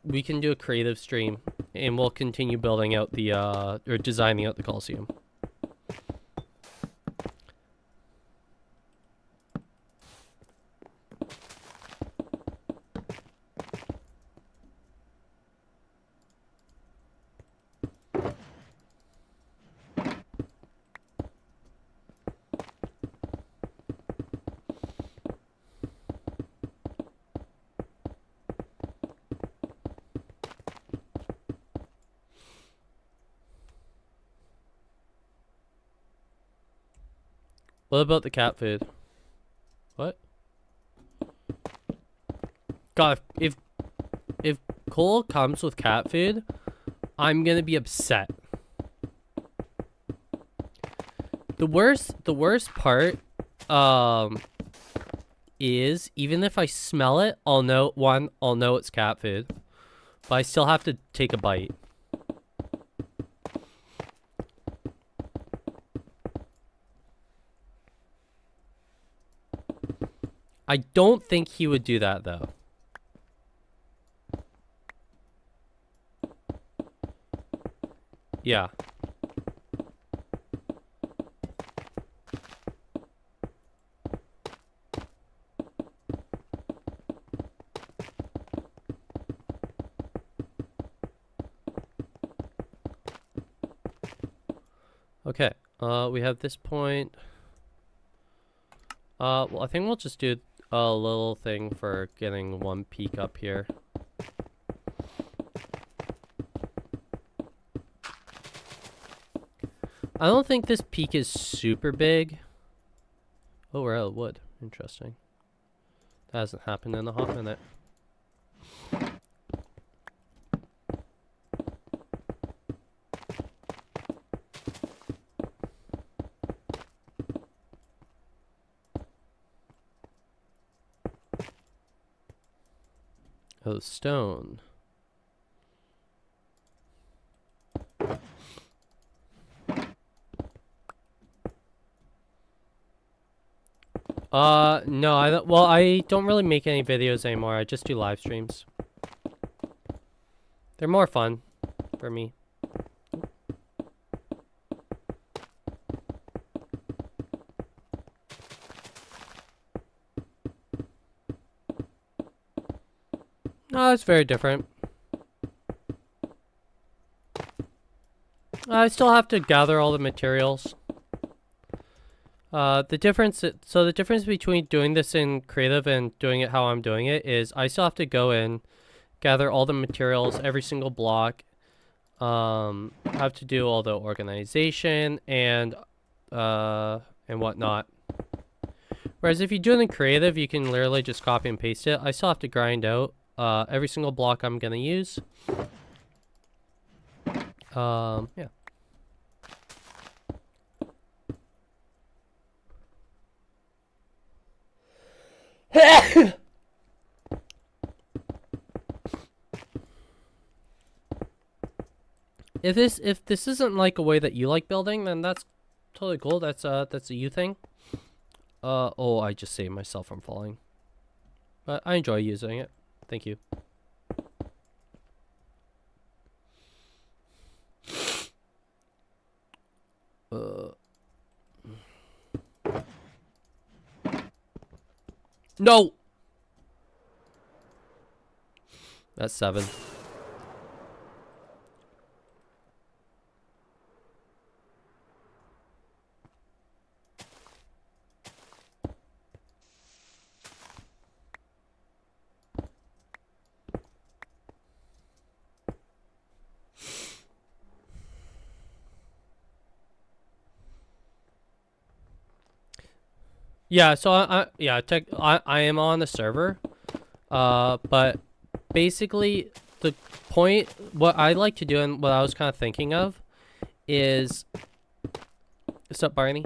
Speaker 1: we can do a creative stream, and we'll continue building out the or designing out the Coliseum. What about the cat food? What? God, if Cole comes with cat food, I'm gonna be upset. The worst part, is even if I smell it, I'll know it's cat food, but I still have to take a bite. I don't think he would do that, though. Yeah. Okay. We have this point. Well, I think we'll just do a little thing for getting one peak up here. I don't think this peak is super big. Oh, we're out of wood. Interesting. That hasn't happened in a hot minute. Oh, stone. No, I don't really make any videos anymore. I just do live streams. They're more fun for me. No, it's very different. I still have to gather all the materials. The difference between doing this in creative and doing it how I'm doing it is I still have to go in, gather all the materials, every single block, have to do all the organization, and and whatnot. Whereas if you do it in creative, you can literally just copy and paste it. I still have to grind out every single block I'm gonna use. Yeah. If this isn't like a way that you like building, then that's totally cool. That's a you thing. Oh, I just saved myself from falling. But I enjoy using it. Thank you. No! That's 7. Yeah, so I am on the server. But basically the point, what I like to do and what I was kind of thinking of is, what's up, Barney?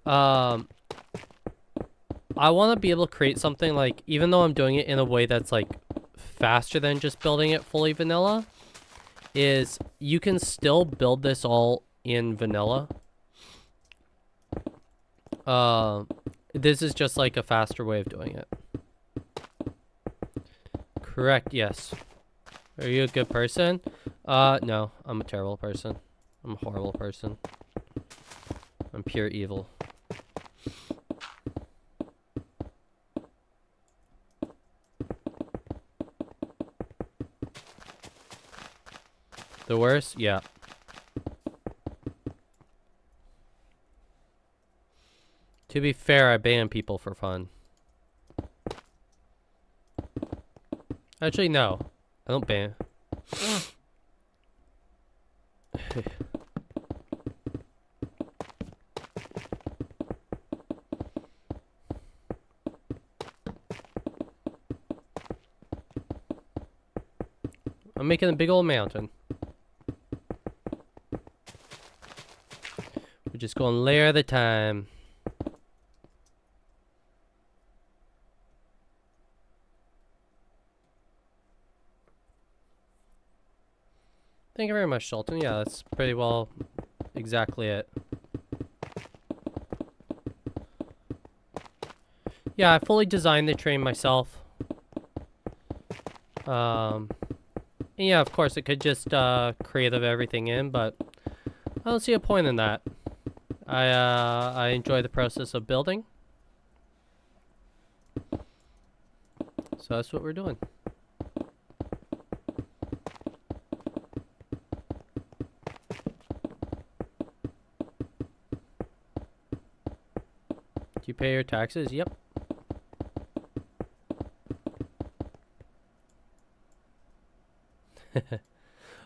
Speaker 1: I want to be able to create something like, even though I'm doing it in a way that's like faster than just building it fully vanilla, is you can still build this all in vanilla. This is just like a faster way of doing it. Correct, yes. Are you a good person? No, I'm a terrible person. I'm a horrible person. I'm pure evil. The worst? Yeah. To be fair, I ban people for fun. Actually, no. I don't ban. I'm making a big old mountain. We're just going layer at a time. Thank you very much, Sultan. Yeah, that's pretty well exactly it. Yeah, I fully designed the train myself. And yeah, of course, it could just creative everything in, but I don't see a point in that. I enjoy the process of building. So that's what we're doing. Do you pay your taxes? Yep.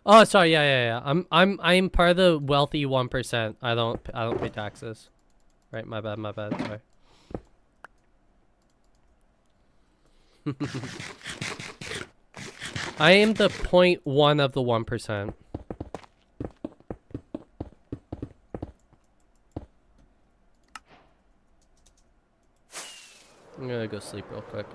Speaker 1: Oh, sorry. Yeah. I'm part of the wealthy 1%. I don't pay taxes. Right, my bad, sorry. I am the 0.1 of the 1%. I'm gonna go sleep real quick.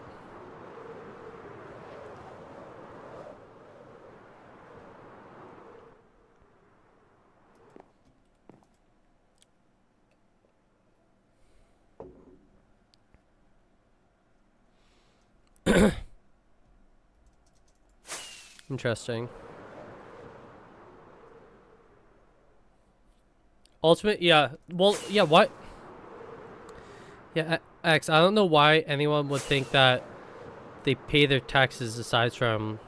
Speaker 1: Interesting. Ultimate, yeah. Well, yeah, what? Yeah, X, I don't know why anyone would think that they pay their taxes aside from,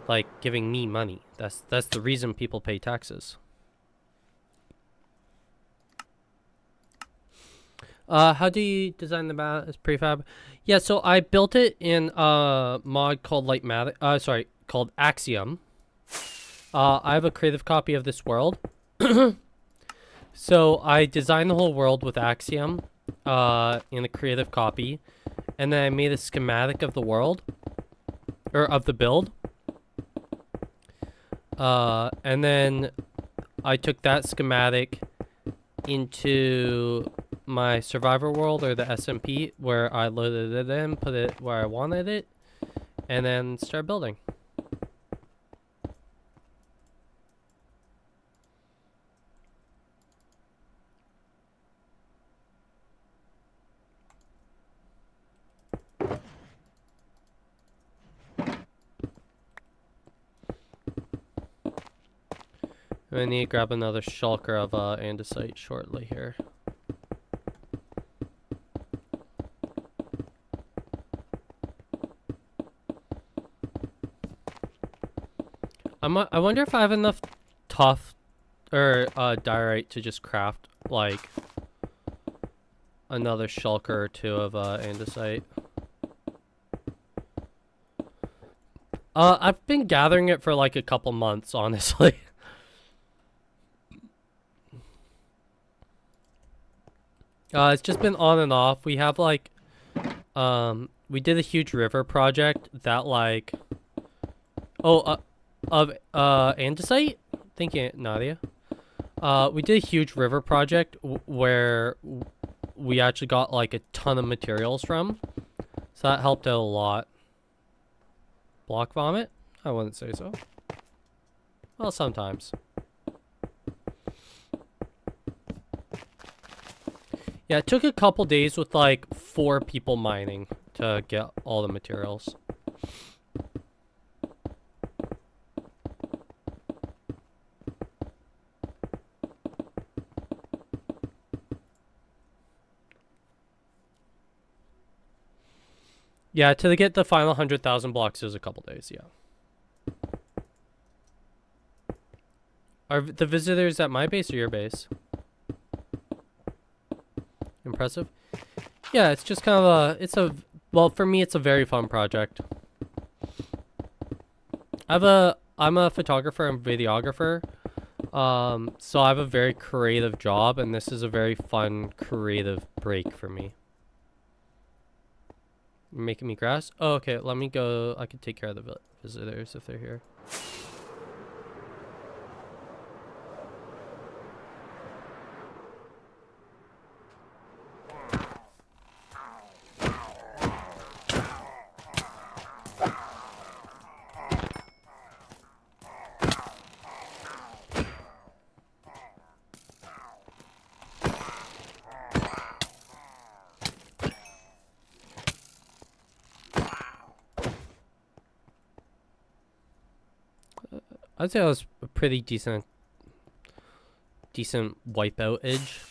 Speaker 1: like, giving me money. That's the reason people pay taxes. How do you design the map as prefab? Yeah, so I built it in a mod called Litematica, called Axiom. I have a creative copy of this world. So I designed the whole world with Axiom in a creative copy, and then I made a schematic of the world, or of the build. And then I took that schematic into my survivor world, or the SMP, where I loaded it in, put it where I wanted it, and then start building. I need to grab another shulker of andesite shortly here. I wonder if I have enough tough or diorite to just craft like another shulker or two of andesite. I've been gathering it for like a couple months, honestly. It's just been on and off. We have like, we did a huge river project that like, of andesite? Thank you, Nadia. We did a huge river project where we actually got like a ton of materials from. So that helped out a lot. Block vomit? I wouldn't say so. Well, sometimes. Yeah, it took a couple days with like 4 people mining to get all the materials. Yeah, to get the final 100,000 blocks is a couple days, yeah. Are the visitors at my base or your base? Impressive. Yeah, it's just kind of well, for me it's a very fun project. I'm a photographer and videographer. So I have a very creative job, and this is a very fun creative break for me. You're making me grass? Oh, okay, let me go. I can take care of the visitors if they're here. I'd say that was a pretty decent wipeout-age.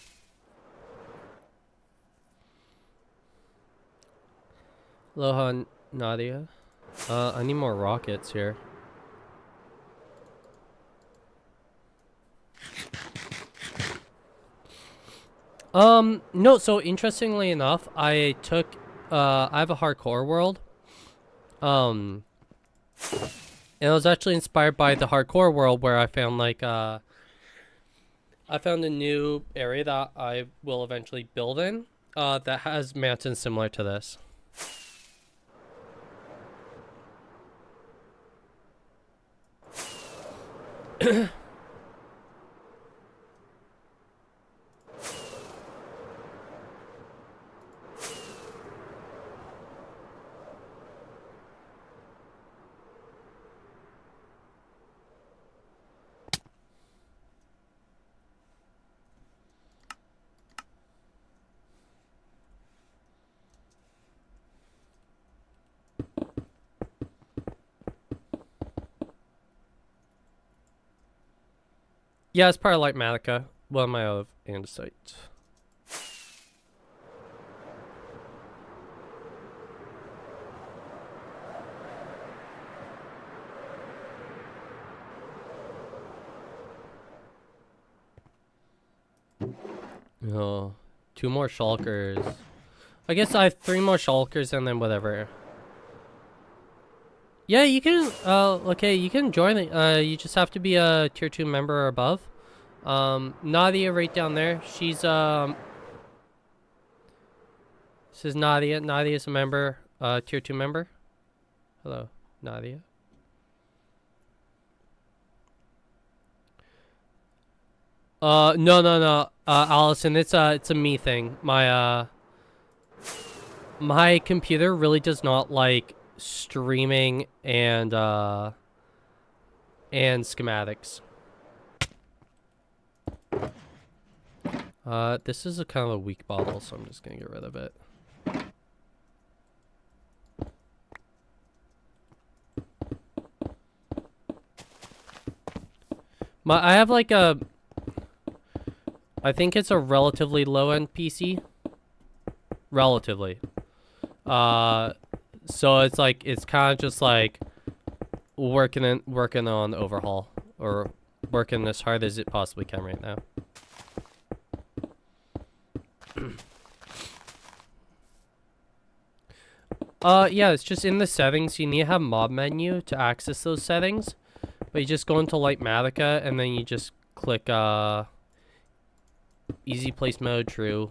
Speaker 1: Aloha, Nadia. I need more rockets here. No, so interestingly enough, I have a hardcore world. And it was actually inspired by the hardcore world, where I found like I found a new area that I will eventually build in that has mountains similar to this. Yeah, it's part of Litematica. Well, my of andesite. Oh, 2 more shulkers. I guess I have 3 more shulkers and then whatever. Yeah, you can, okay, you can join it. You just have to be a tier 2 member or above. Nadia right down there. She's this is Nadia. Nadia's a member, tier 2 member. Hello, Nadia. No. Allison, it's a me thing. My computer really does not like streaming and schematics. This is a kind of a weak bottle, so I'm just gonna get rid of it. I have like a, I think it's a relatively low-end PC. Relatively. So it's like, it's kind of just like working on overhaul, or working as hard as it possibly can right now. Yeah, it's just in the settings. You need to have mob menu to access those settings. But you just go into Litematica and then you just click easy place mode, true.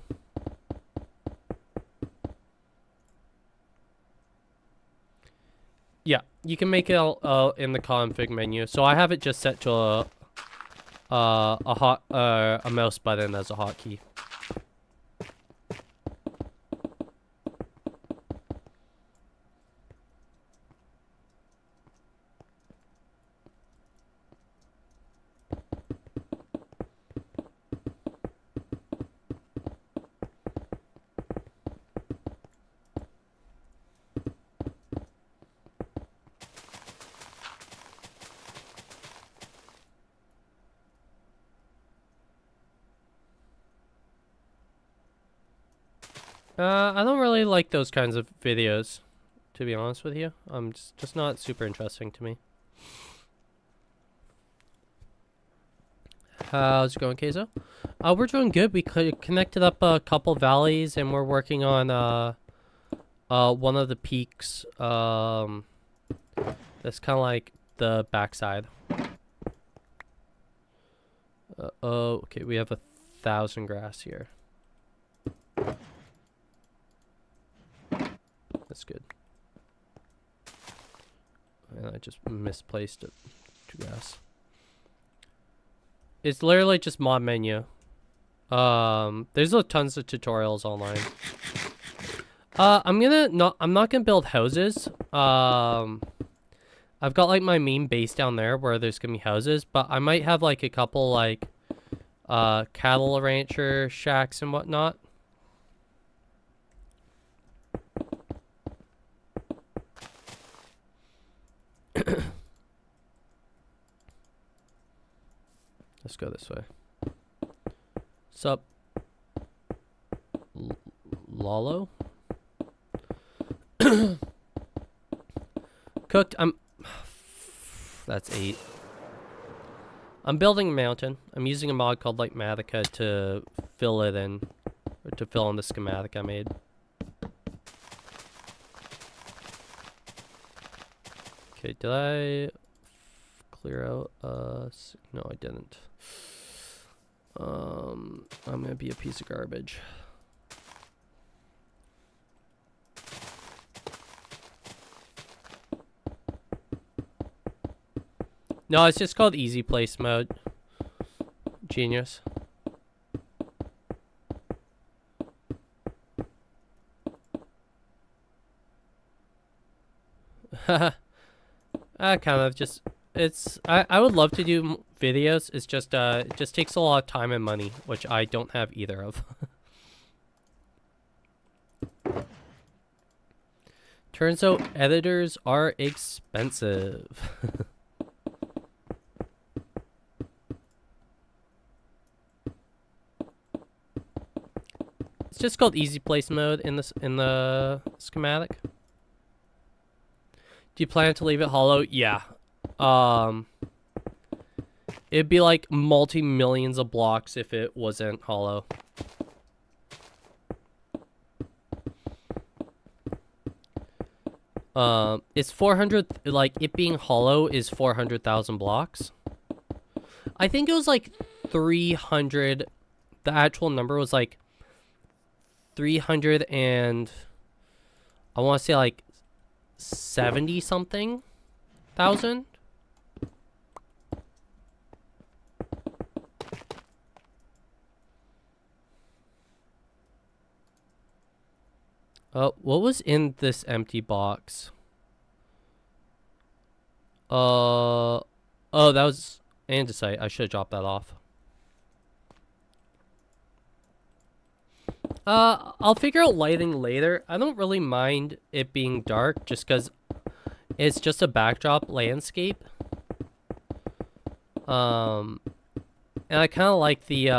Speaker 1: Yeah, you can make it in the config menu. So I have it just set to a mouse button as a hotkey. I don't really like those kinds of videos, to be honest with you. Just not super interesting to me. How's it going, Keizo? We're doing good. We connected up a couple valleys, and we're working on one of the peaks. That's kind of like the backside. Oh, okay. We have 1,000 grass here. That's good. And I just misplaced it. Too gas. It's literally just mod menu. There's tons of tutorials online. I'm not gonna build houses. I've got like my main base down there where there's gonna be houses, but I might have like a couple like cattle rancher shacks and whatnot. Let's go this way. Sup, Lalo? Cooked. That's 8. I'm building a mountain. I'm using a mod called Litematica to fill it in, or to fill in the schematic I made. Okay, did I clear out? No, I didn't. I'm gonna be a piece of garbage. No, it's just called easy place mode. Genius. Kind of just, I would love to do videos. It's just it just takes a lot of time and money, which I don't have either of. Turns out editors are expensive. It's just called easy place mode in the schematic. Do you plan to leave it hollow? Yeah. It'd be like multi-millions of blocks if it wasn't hollow. It's 400, like, it being hollow is 400,000 blocks. I think it was like 300. The actual number was like 300 and I want to say like 70 something thousand. What was in this empty box? Oh, that was andesite. I should have dropped that off. I'll figure out lighting later. I don't really mind it being dark just because it's just a backdrop landscape. And I kind of like the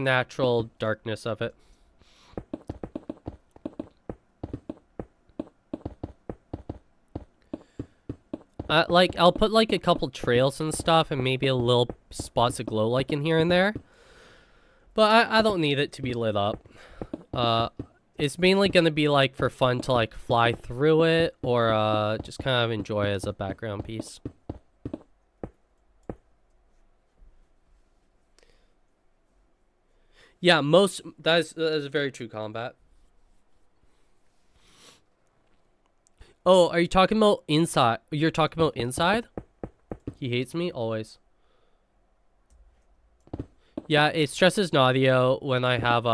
Speaker 1: natural darkness of it. I'll put like a couple trails and stuff and maybe a little spots of glow like in here and there. But I don't need it to be lit up. It's mainly going to be like for fun to like fly through it or just kind of enjoy as a background piece. Yeah, that is very true combat. Oh, are you talking about inside? You're talking about inside? He hates me always. Yeah, it stresses Naudio when I have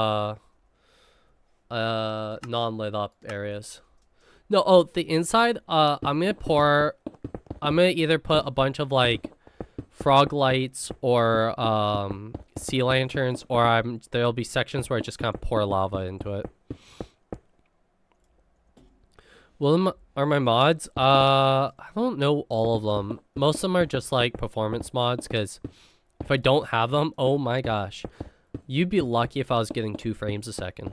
Speaker 1: non-lit up areas. No, oh, the inside, I'm gonna either put a bunch of like frog lights or sea lanterns, or there'll be sections where I just kind of pour lava into it. Are my mods? I don't know all of them. Most of them are just like performance mods, because if I don't have them, oh my gosh. You'd be lucky if I was getting 2 frames a second.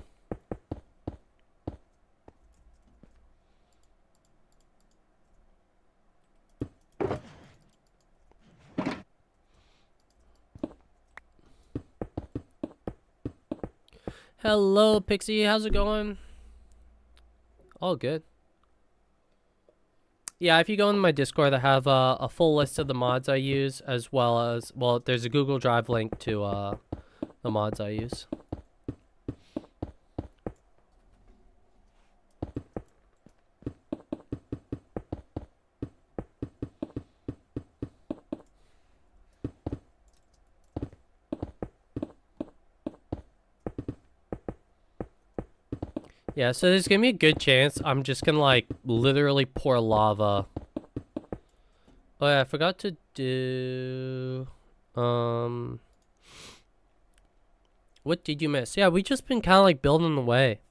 Speaker 1: Hello, Pixie. How's it going? All good. Yeah, if you go in my Discord, I have a full list of the mods I use, as well as, well, there's a Google Drive link to the mods I use. Yeah, so there's gonna be a good chance I'm just gonna like literally pour lava. Oh yeah, I forgot to do what did you miss? Yeah, we just been kinda like building the way.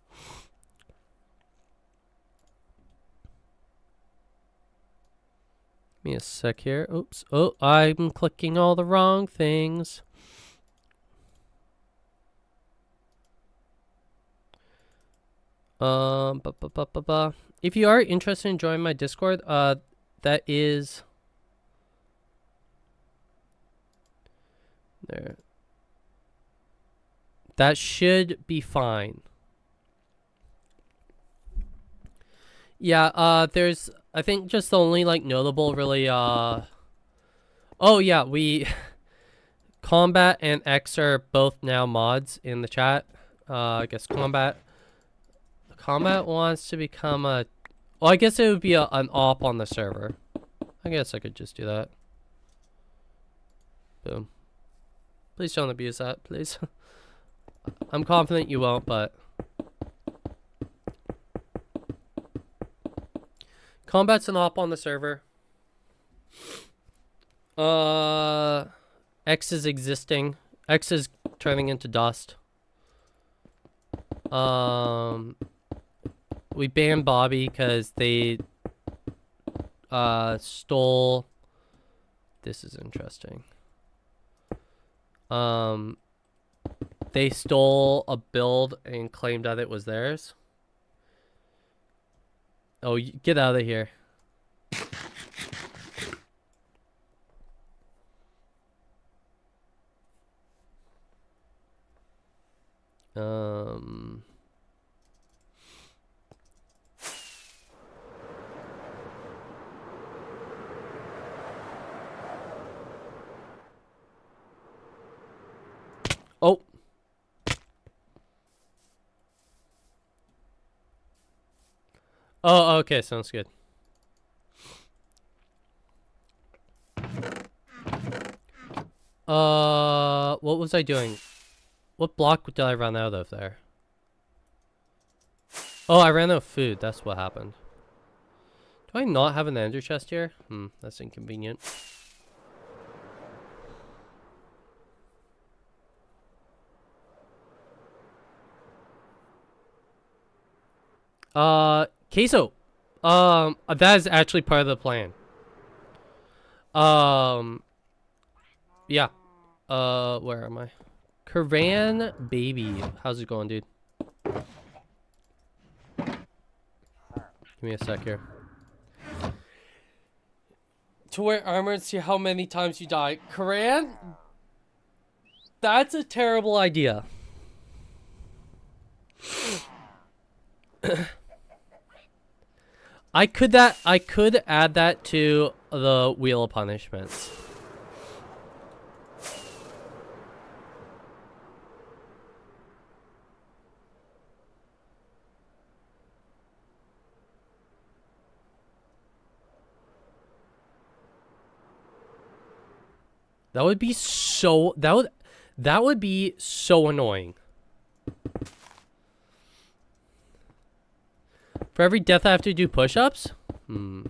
Speaker 1: Give me a sec here. Oops. Oh, I'm clicking all the wrong things. If you are interested in joining my Discord, that is there. That should be fine. Yeah, there's, I think just the only like notable really oh yeah, Combat and X are both now mods in the chat. I guess Combat wants to become a... Well, I guess it would be an op on the server. I guess I could just do that. Boom. Please don't abuse that, please. I'm confident you won't, but... Combat's an op on the server. X is existing. X is turning into dust. We banned Bobby because they stole... This is interesting. They stole a build and claimed that it was theirs. Oh, get out of here. Oh, okay, sounds good. What was I doing? What block did I run out of there? Oh, I ran out of food. That's what happened. Do I not have an ender chest here? That's inconvenient. Queso. That is actually part of the plan. Yeah. Where am I? Karan baby. How's it going, dude? Give me a sec here. To wear armor and see how many times you die. Karan? That's a terrible idea. I could add that to the Wheel of Punishments. That would be so that would be so annoying. For every death I have to do push-ups? No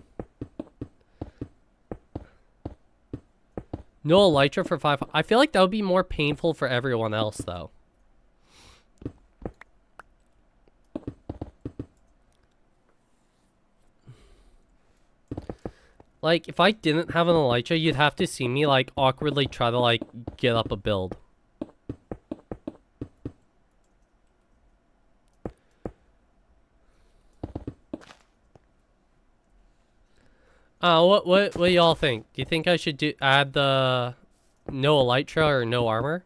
Speaker 1: elytra for 5. I feel like that would be more painful for everyone else though. Like, if I didn't have an elytra, you'd have to see me, like, awkwardly try to, like, get up a build. What do y'all think? Do you think I should add the no elytra or no armor?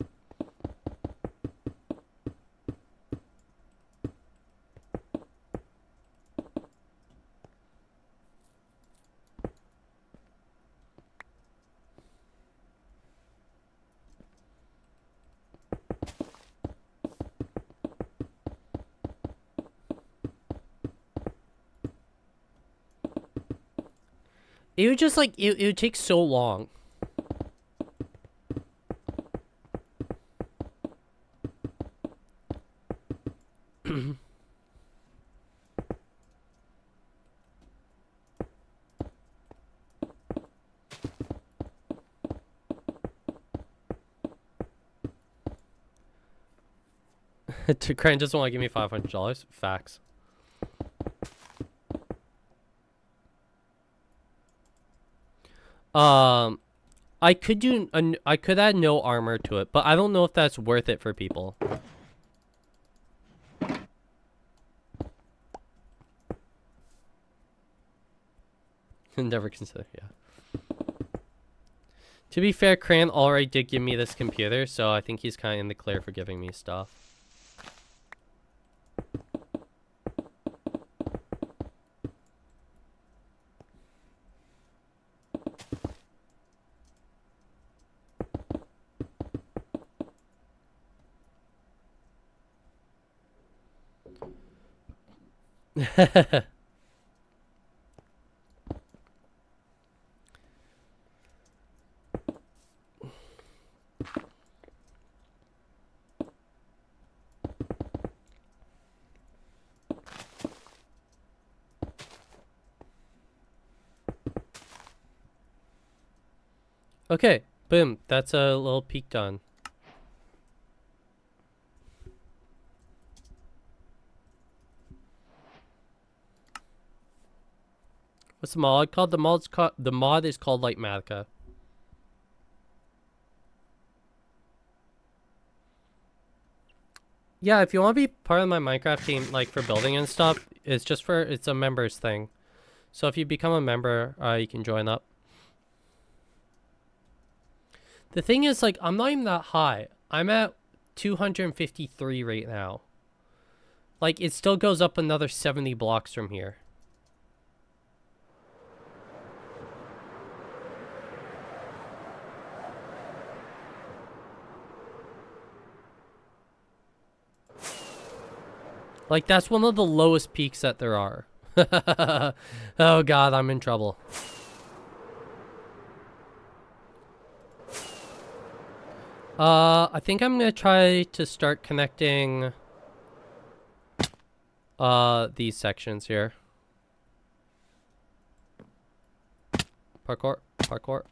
Speaker 1: It would just, like, it would take so long. Crane doesn't want to give me $500. Facts. I could add no armor to it, but I don't know if that's worth it for people. Never consider, yeah. To be fair, Cran already did give me this computer, so I think he's kind of in the clear for giving me stuff. Okay, boom. That's a little peek done. What's the mod called? The mod is called Litematica. Yeah, if you want to be part of my Minecraft team, like for building and stuff, it's a members thing. So if you become a member, you can join up. The thing is, like, I'm not even that high. I'm at 253 right now. Like, it still goes up another 70 blocks from here. Like, that's one of the lowest peaks that there are. Oh god, I'm in trouble. I think I'm gonna try to start connecting these sections here. Parkour, parkour.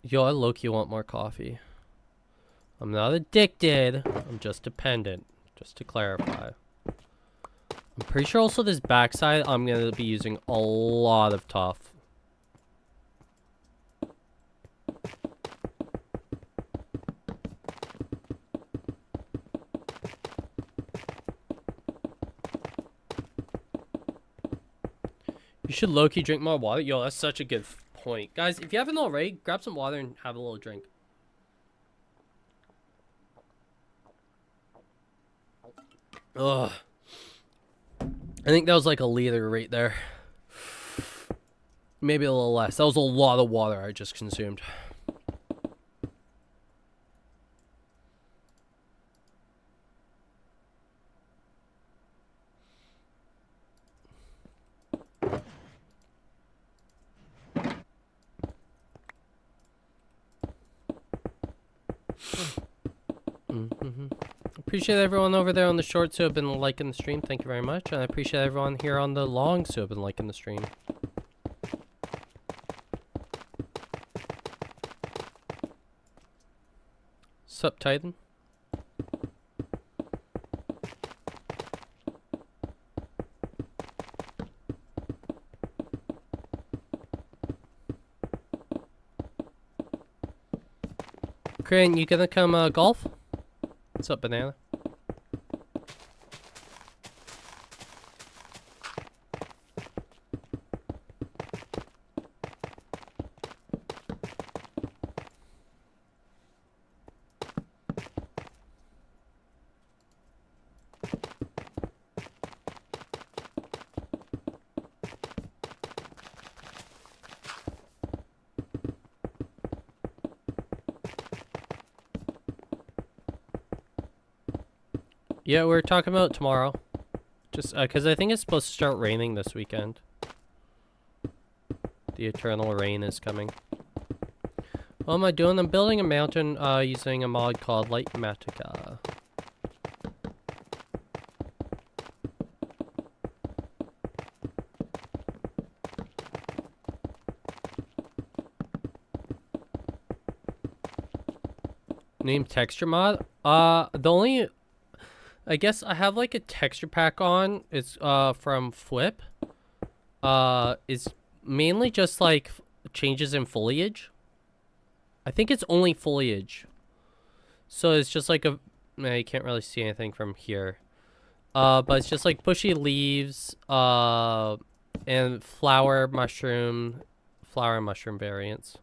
Speaker 1: Yo, I low-key want more coffee. I'm not addicted. I'm just dependent. Just to clarify. I'm pretty sure also this backside, I'm going to be using a lot of tough. You should low-key drink more water. Yo, that's such a good point. Guys, if you haven't already, grab some water and have a little drink. Ugh. I think that was like a liter right there. Maybe a little less. That was a lot of water I just consumed. Appreciate everyone over there on the shorts who have been liking the stream. Thank you very much. And I appreciate everyone here on the longs who have been liking the stream. Sup, Titan? Crane, you gonna come golf? What's up, Banana? Yeah, we're talking about tomorrow. Just because I think it's supposed to start raining this weekend. The eternal rain is coming. What am I doing? I'm building a mountain using a mod called Litematica. Name texture mod? The only... I guess I have like a texture pack on. It's from Flip. It's mainly just like changes in foliage. I think it's only foliage. So it's just like a... you can't really see anything from here. But it's just like bushy leaves, and flower and mushroom variants.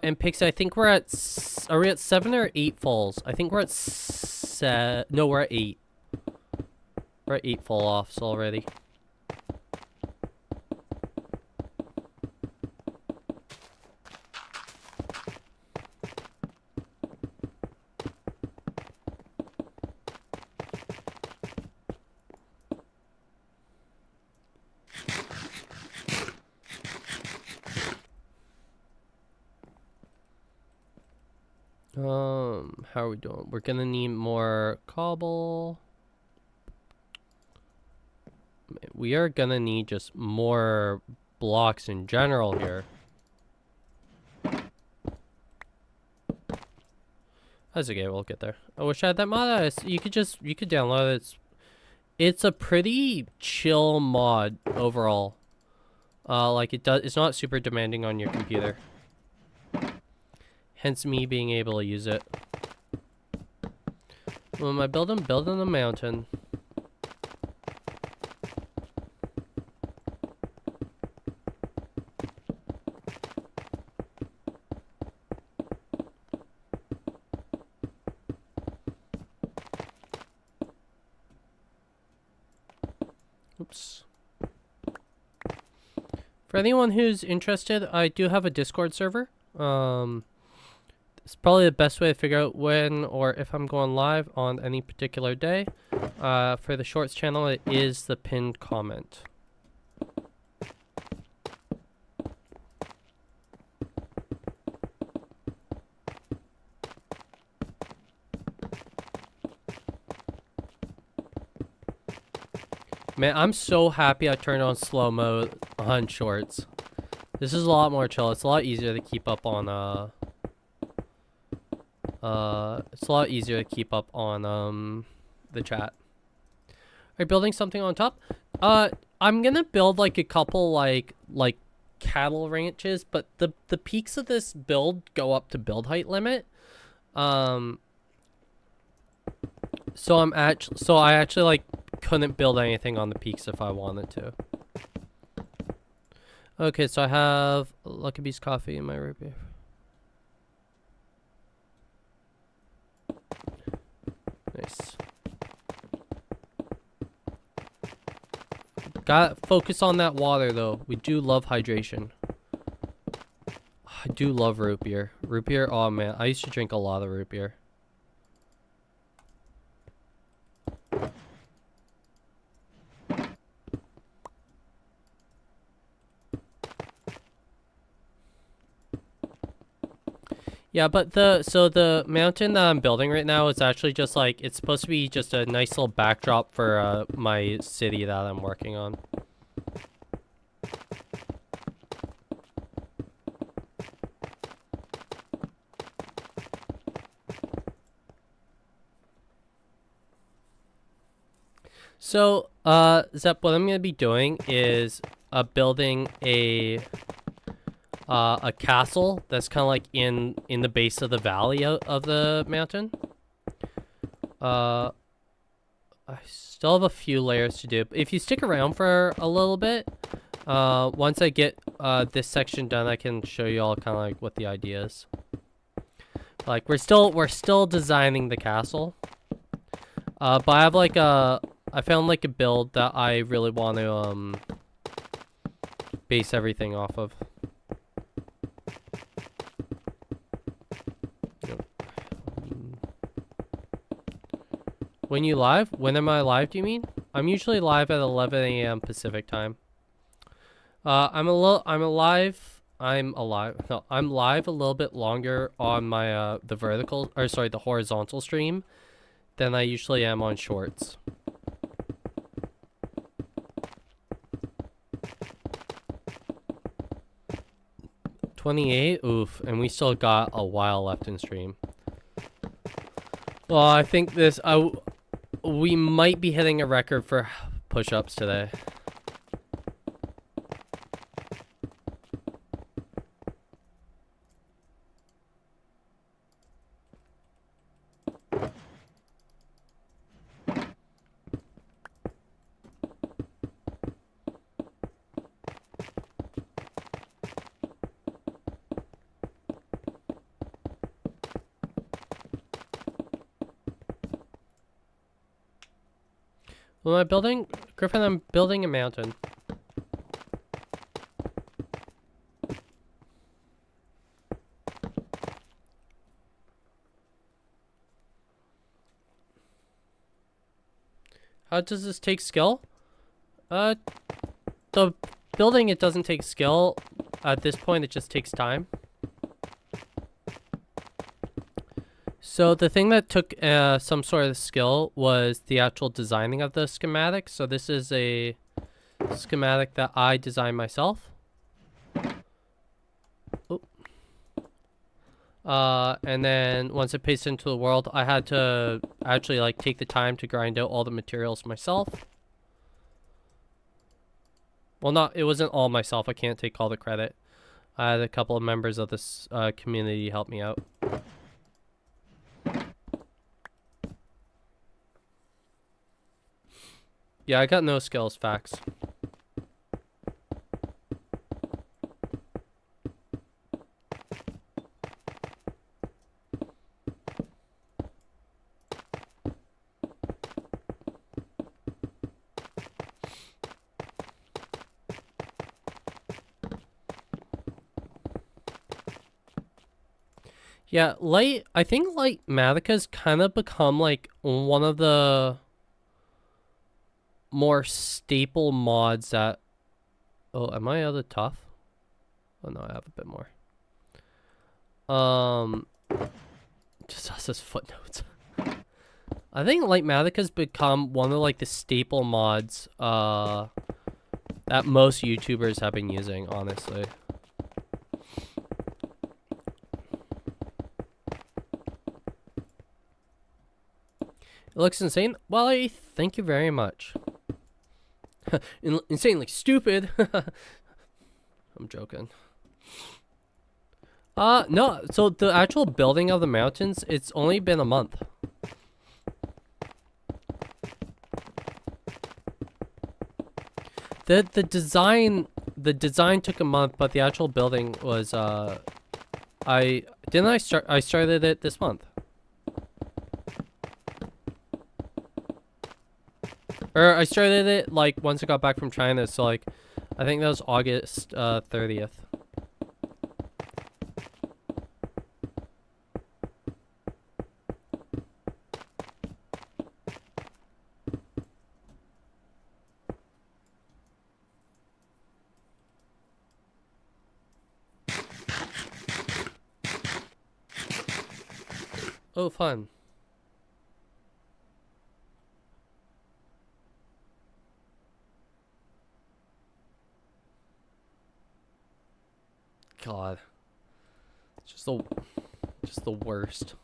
Speaker 1: And Pixie, I think we're at... Are we at 7 or 8 falls? I think we're at no, we're at 8. We're at 8 fall-offs already. How are we doing? We're gonna need more cobble. We are gonna need just more blocks in general here. That's okay, we'll get there. I wish I had that mod. You could download it. It's a pretty chill mod overall. Like it's not super demanding on your computer. Hence me being able to use it. What am I building? Building a mountain. Oops. For anyone who's interested, I do have a Discord server. It's probably the best way to figure out when or if I'm going live on any particular day. For the Shorts channel, it is the pinned comment. Man, I'm so happy I turned on slow-mo on Shorts. This is a lot more chill. It's a lot easier to keep up on, the chat. Are you building something on top? I'm gonna build, like, a couple, like cattle ranches, but the peaks of this build go up to build height limit. So I actually, like, couldn't build anything on the peaks if I wanted to. Okay, so I have Lucky Beast coffee in my root beer. Nice. Gotta focus on that water, though. We do love hydration. I do love root beer. Root beer, oh man, I used to drink a lot of root beer. Yeah, but the mountain that I'm building right now is actually just like, it's supposed to be just a nice little backdrop for my city that I'm working on. So, Zep, what I'm gonna be doing is building a castle that's kind of like in the base of the valley of the mountain. I still have a few layers to do. If you stick around for a little bit, once I get this section done, I can show you all kind of like what the idea is. Like we're still designing the castle, but I have like I found like a build that I really want to base everything off of. When you live? When am I live, do you mean? I'm usually live at 11 a.m. Pacific time. I'm live a little bit longer on my the horizontal stream than I usually am on Shorts. $28? Oof, and we still got a while left in stream. Well, I think we might be hitting a record for push-ups today. What am I building? Griffin, I'm building a mountain. How does this take skill? The building, it doesn't take skill. At this point, it just takes time. So the thing that took some sort of skill was the actual designing of the schematic. So this is a schematic that I designed myself. Oop. And then once it pasted into the world, I had to actually like take the time to grind out all the materials myself. Well, it wasn't all myself. I can't take all the credit. I had a couple of members of this community help me out. Yeah, I got no skills, facts. Yeah, I think Litematica's kind of become like one of the more staple mods that... Oh, am I out of tough? Oh no, I have a bit more. Just has this footnotes. I think Litematica's become one of like the staple mods that most YouTubers have been using, honestly. It looks insane. Well, thank you very much. Insanely stupid. I'm joking. No, so the actual building of the mountains, it's only been a month. The design took a month, but the actual building was I started it this month. Or I started it like once I got back from China, so like I think that was August 30th. Oh, fun. God. It's just the worst.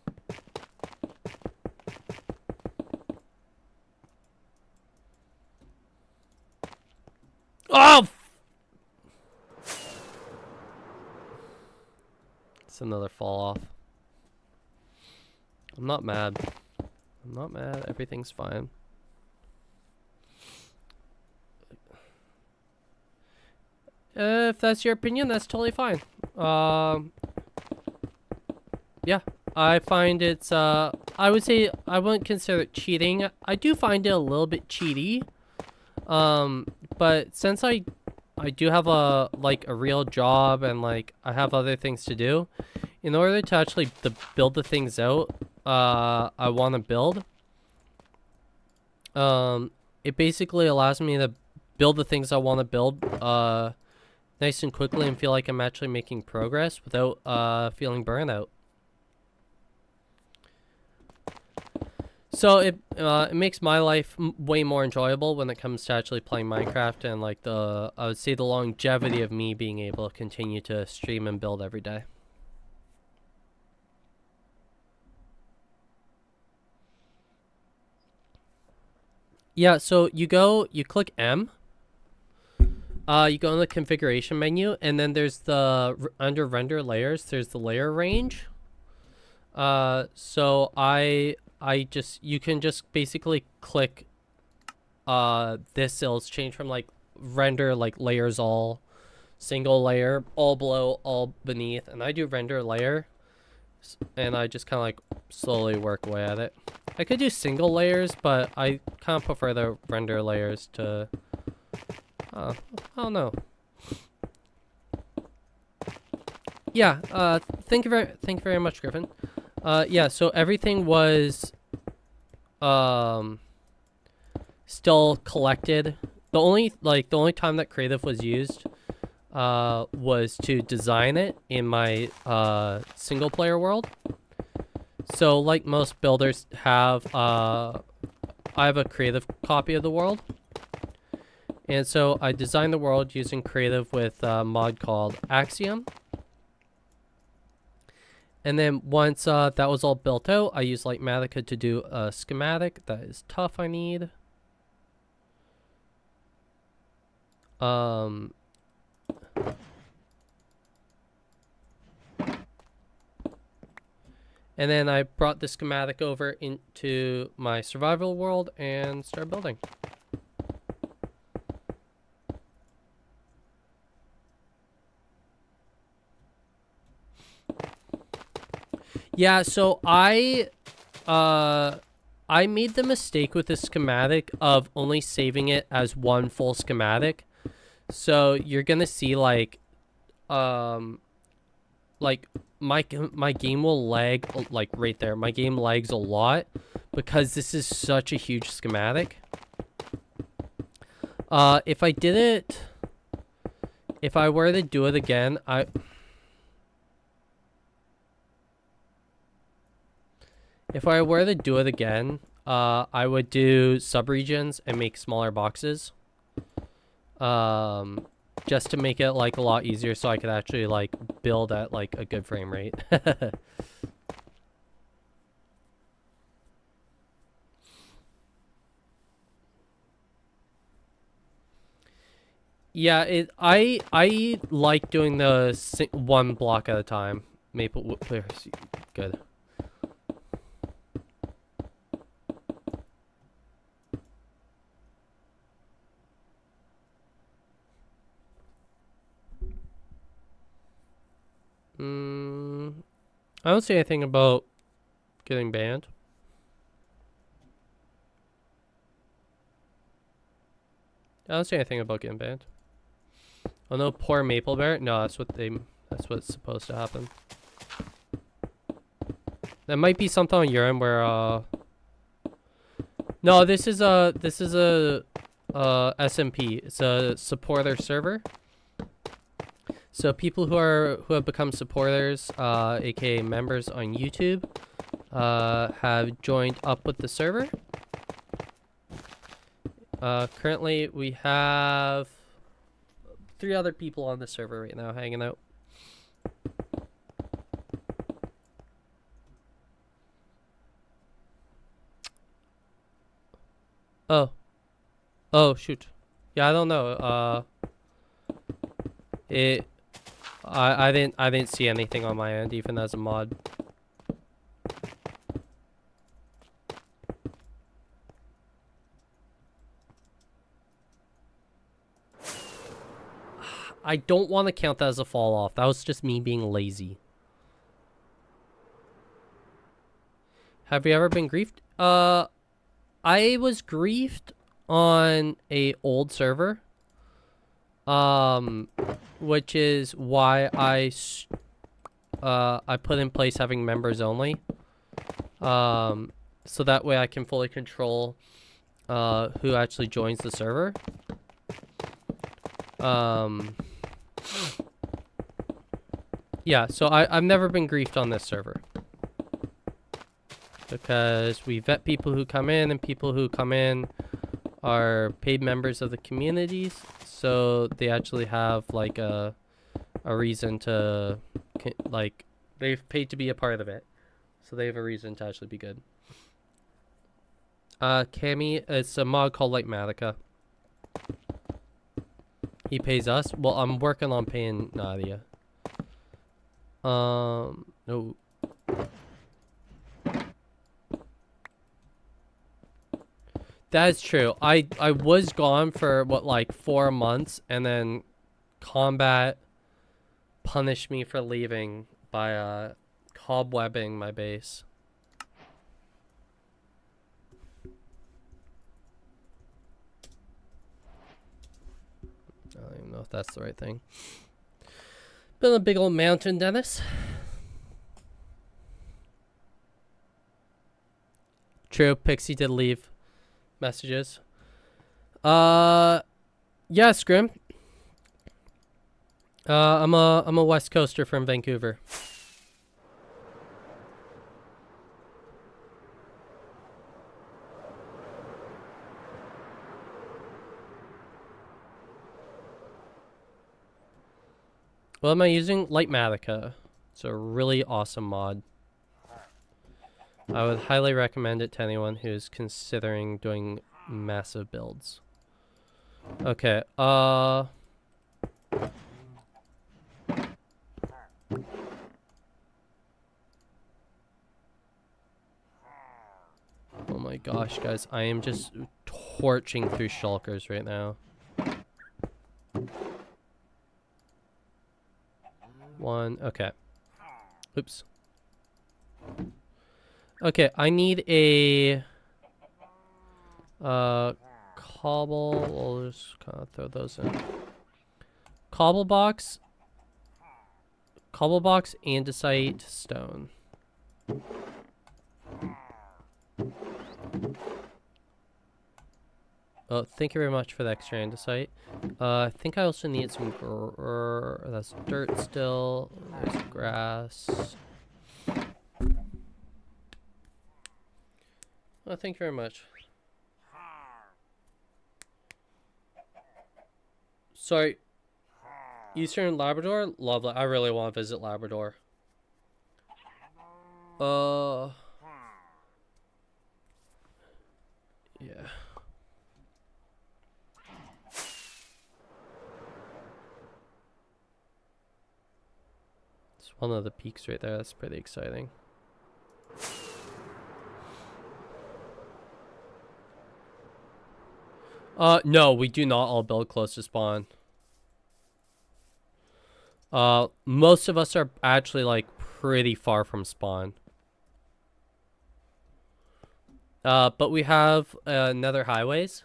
Speaker 1: Oh! It's another fall off. I'm not mad. I'm not mad. Everything's fine. If that's your opinion, that's totally fine. Yeah, I find it's, I would say I wouldn't consider it cheating. I do find it a little bit cheaty. But since I do have a real job and like I have other things to do, in order to actually build the things out I want to build, it basically allows me to build the things I want to build nice and quickly and feel like I'm actually making progress without feeling burnout. So it makes my life way more enjoyable when it comes to actually playing Minecraft, and like I would say the longevity of me being able to continue to stream and build every day. Yeah, so you click M. You go in the configuration menu, and then there's under render layers, there's the layer range. So you can just basically click this. It'll change from like render like layers all, single layer, all below, all beneath, and I do render layer, and I just kind of like slowly work away at it. I could do single layers, but I kind of prefer the render layers to I don't know. Yeah, thank you very much, Griffin. Yeah, so everything was still collected. The only time that creative was used was to design it in my single player world. So like most builders have, I have a creative copy of the world. And so I designed the world using creative with a mod called Axiom. And then once that was all built out, I used Litematica to do a schematic that is tough I need. And then I brought the schematic over into my survival world and started building. Yeah, so I made the mistake with the schematic of only saving it as one full schematic. So you're gonna see like my game will lag like right there. My game lags a lot because this is such a huge schematic. If I were to do it again, I would do subregions and make smaller boxes. Just to make it like a lot easier so I could actually like build at like a good frame rate. Yeah, I like doing the one block at a time. Maple good. I don't see anything about getting banned. I don't see anything about getting banned. Oh no, poor Maple Bear. No, that's what's supposed to happen. That might be something on your end where no, this is a SMP. It's a supporter server. So people who have become supporters, aka members on YouTube, have joined up with the server. Currently we have 3 other people on the server right now hanging out. Oh shoot. Yeah, I don't know. I didn't see anything on my end, even as a mod. I don't want to count that as a fall off. That was just me being lazy. Have you ever been griefed? I was griefed on a old server. Which is why I put in place having members only. So that way I can fully control who actually joins the server. Yeah, so I've never been griefed on this server. Because we vet people who come in, and people who come in are paid members of the communities, so they actually have like a reason to like they've paid to be a part of it, so they have a reason to actually be good. Cammy, it's a mod called Litematica. He pays us. Well, I'm working on paying Nadia. No. That is true. I was gone for what, like 4 months, and then combat punished me for leaving by cobwebbing my base. I don't even know if that's the right thing. Been a big old mountain, Dennis. True, Pixie did leave messages. Yeah, Scrim. I'm a West Coaster from Vancouver. What am I using? Litematica. It's a really awesome mod. I would highly recommend it to anyone who's considering doing massive builds. Okay, oh my gosh, guys, I am just torching through shulkers right now. One, okay. Oops. Okay, I need a cobble. We'll just kind of throw those in. Cobble box, andesite, stone. Oh, thank you very much for the extra andesite. I think I also need some that's dirt still. There's grass. Oh, thank you very much. Sorry. Eastern Labrador? Lovely. I really want to visit Labrador. Yeah. It's one of the peaks right there. That's pretty exciting. No, we do not all build close to spawn. Most of us are actually, like, pretty far from spawn. But we have, nether highways.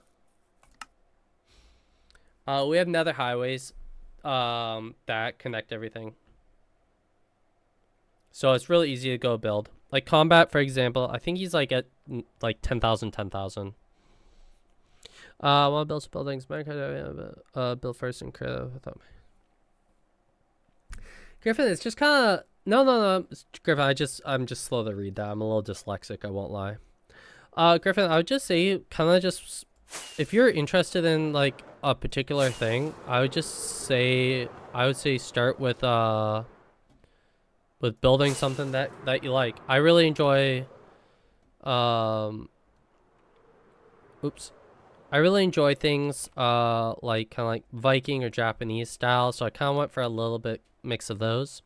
Speaker 1: We have nether highways, that connect everything. So it's really easy to go build. Like, combat, for example, I think he's, like, at, like, 10,000. I want to build some buildings. Build first and create without me. Griffin, it's just kind of no. Griffin, I'm just slow to read that. I'm a little dyslexic. I won't lie. Griffin, I would just say kind of just if you're interested in like a particular thing, I would say start with building something that you like. I really enjoy oops. I really enjoy things like kind of like Viking or Japanese style, so I kind of went for a little bit mix of those.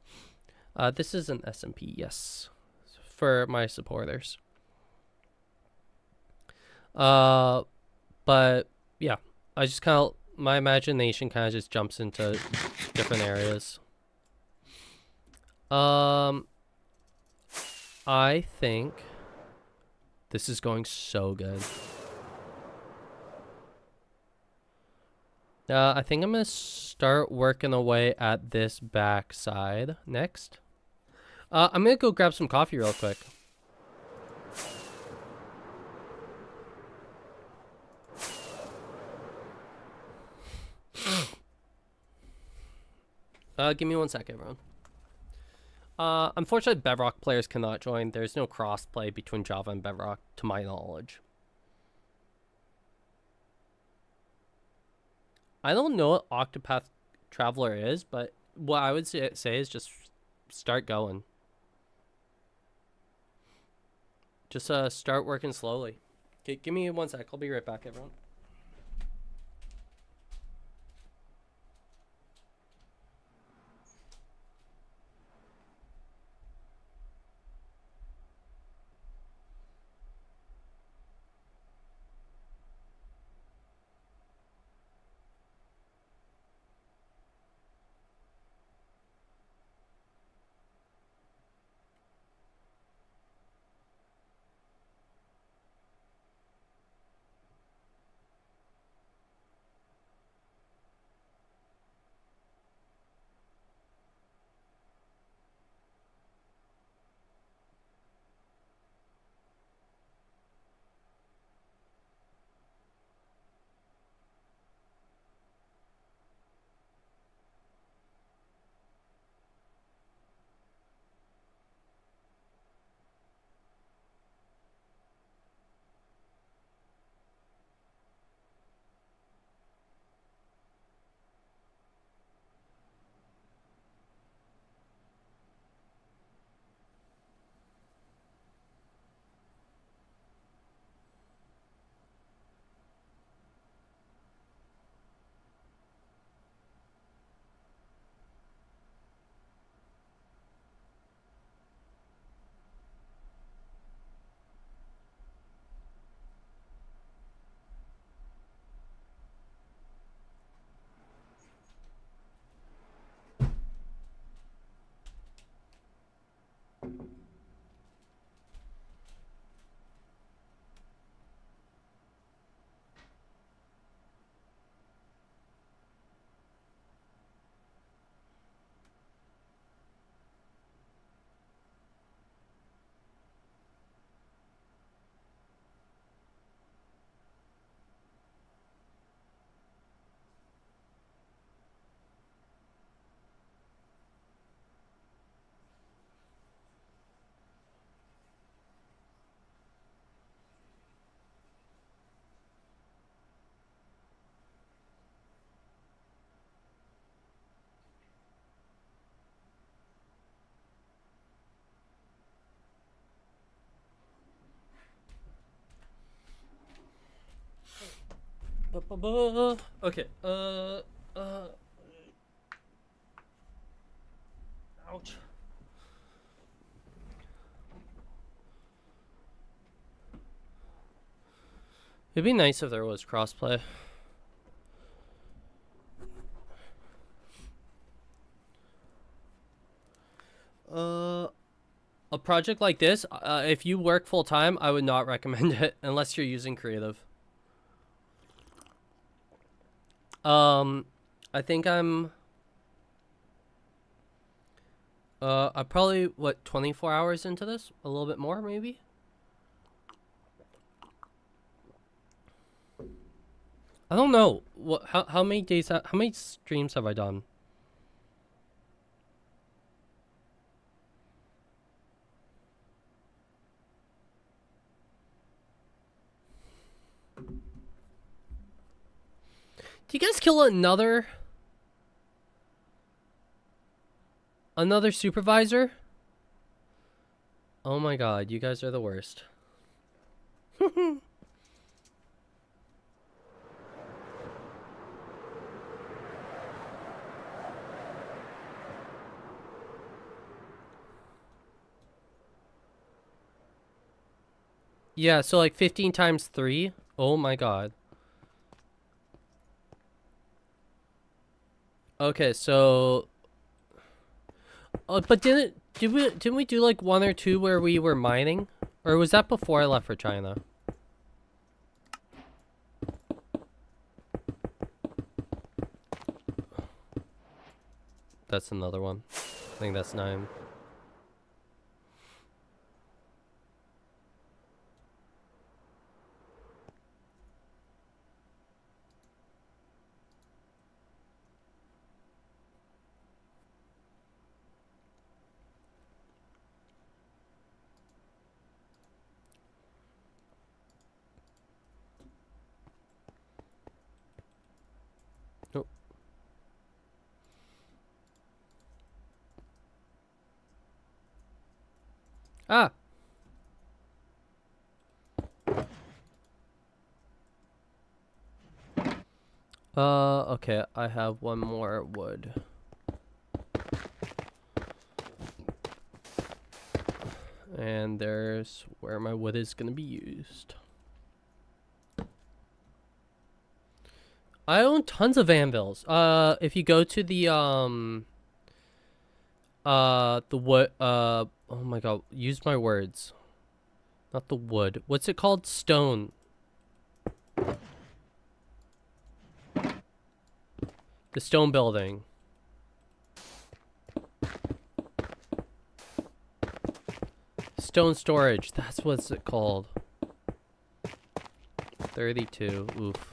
Speaker 1: This is an SMP, yes, for my supporters. But yeah, I just kind of my imagination kind of just jumps into different areas. I think this is going so good. I think I'm gonna start working away at this back side next. I'm gonna go grab some coffee real quick. Give me 1 second, everyone. Unfortunately, Bedrock players cannot join. There's no cross-play between Java and Bedrock, to my knowledge. I don't know what Octopath Traveler is, but what I would say is just start going. Just start working slowly. Okay, give me 1 sec. I'll be right back, everyone. Okay. Ouch. It'd be nice if there was crossplay. A project like this, if you work full time, I would not recommend it unless you're using creative. I think I'm probably 24 hours into this, a little bit more maybe. I don't know how many days, how many streams have I done? Do you guys kill another supervisor? Oh my god, you guys are the worst. Yeah, so like 15 times 3. Oh my god. Okay, so but didn't we do like 1 or 2 where we were mining? Or was that before I left for China? That's another one. I think that's 9. Nope. Ah! Okay, I have 1 more wood. And there's where my wood is gonna be used. I own tons of anvils. If you go to the wood, oh my god, use my words. Not the wood. What's it called? Stone. The stone building. Stone storage. That's what's it called. 32. Oof.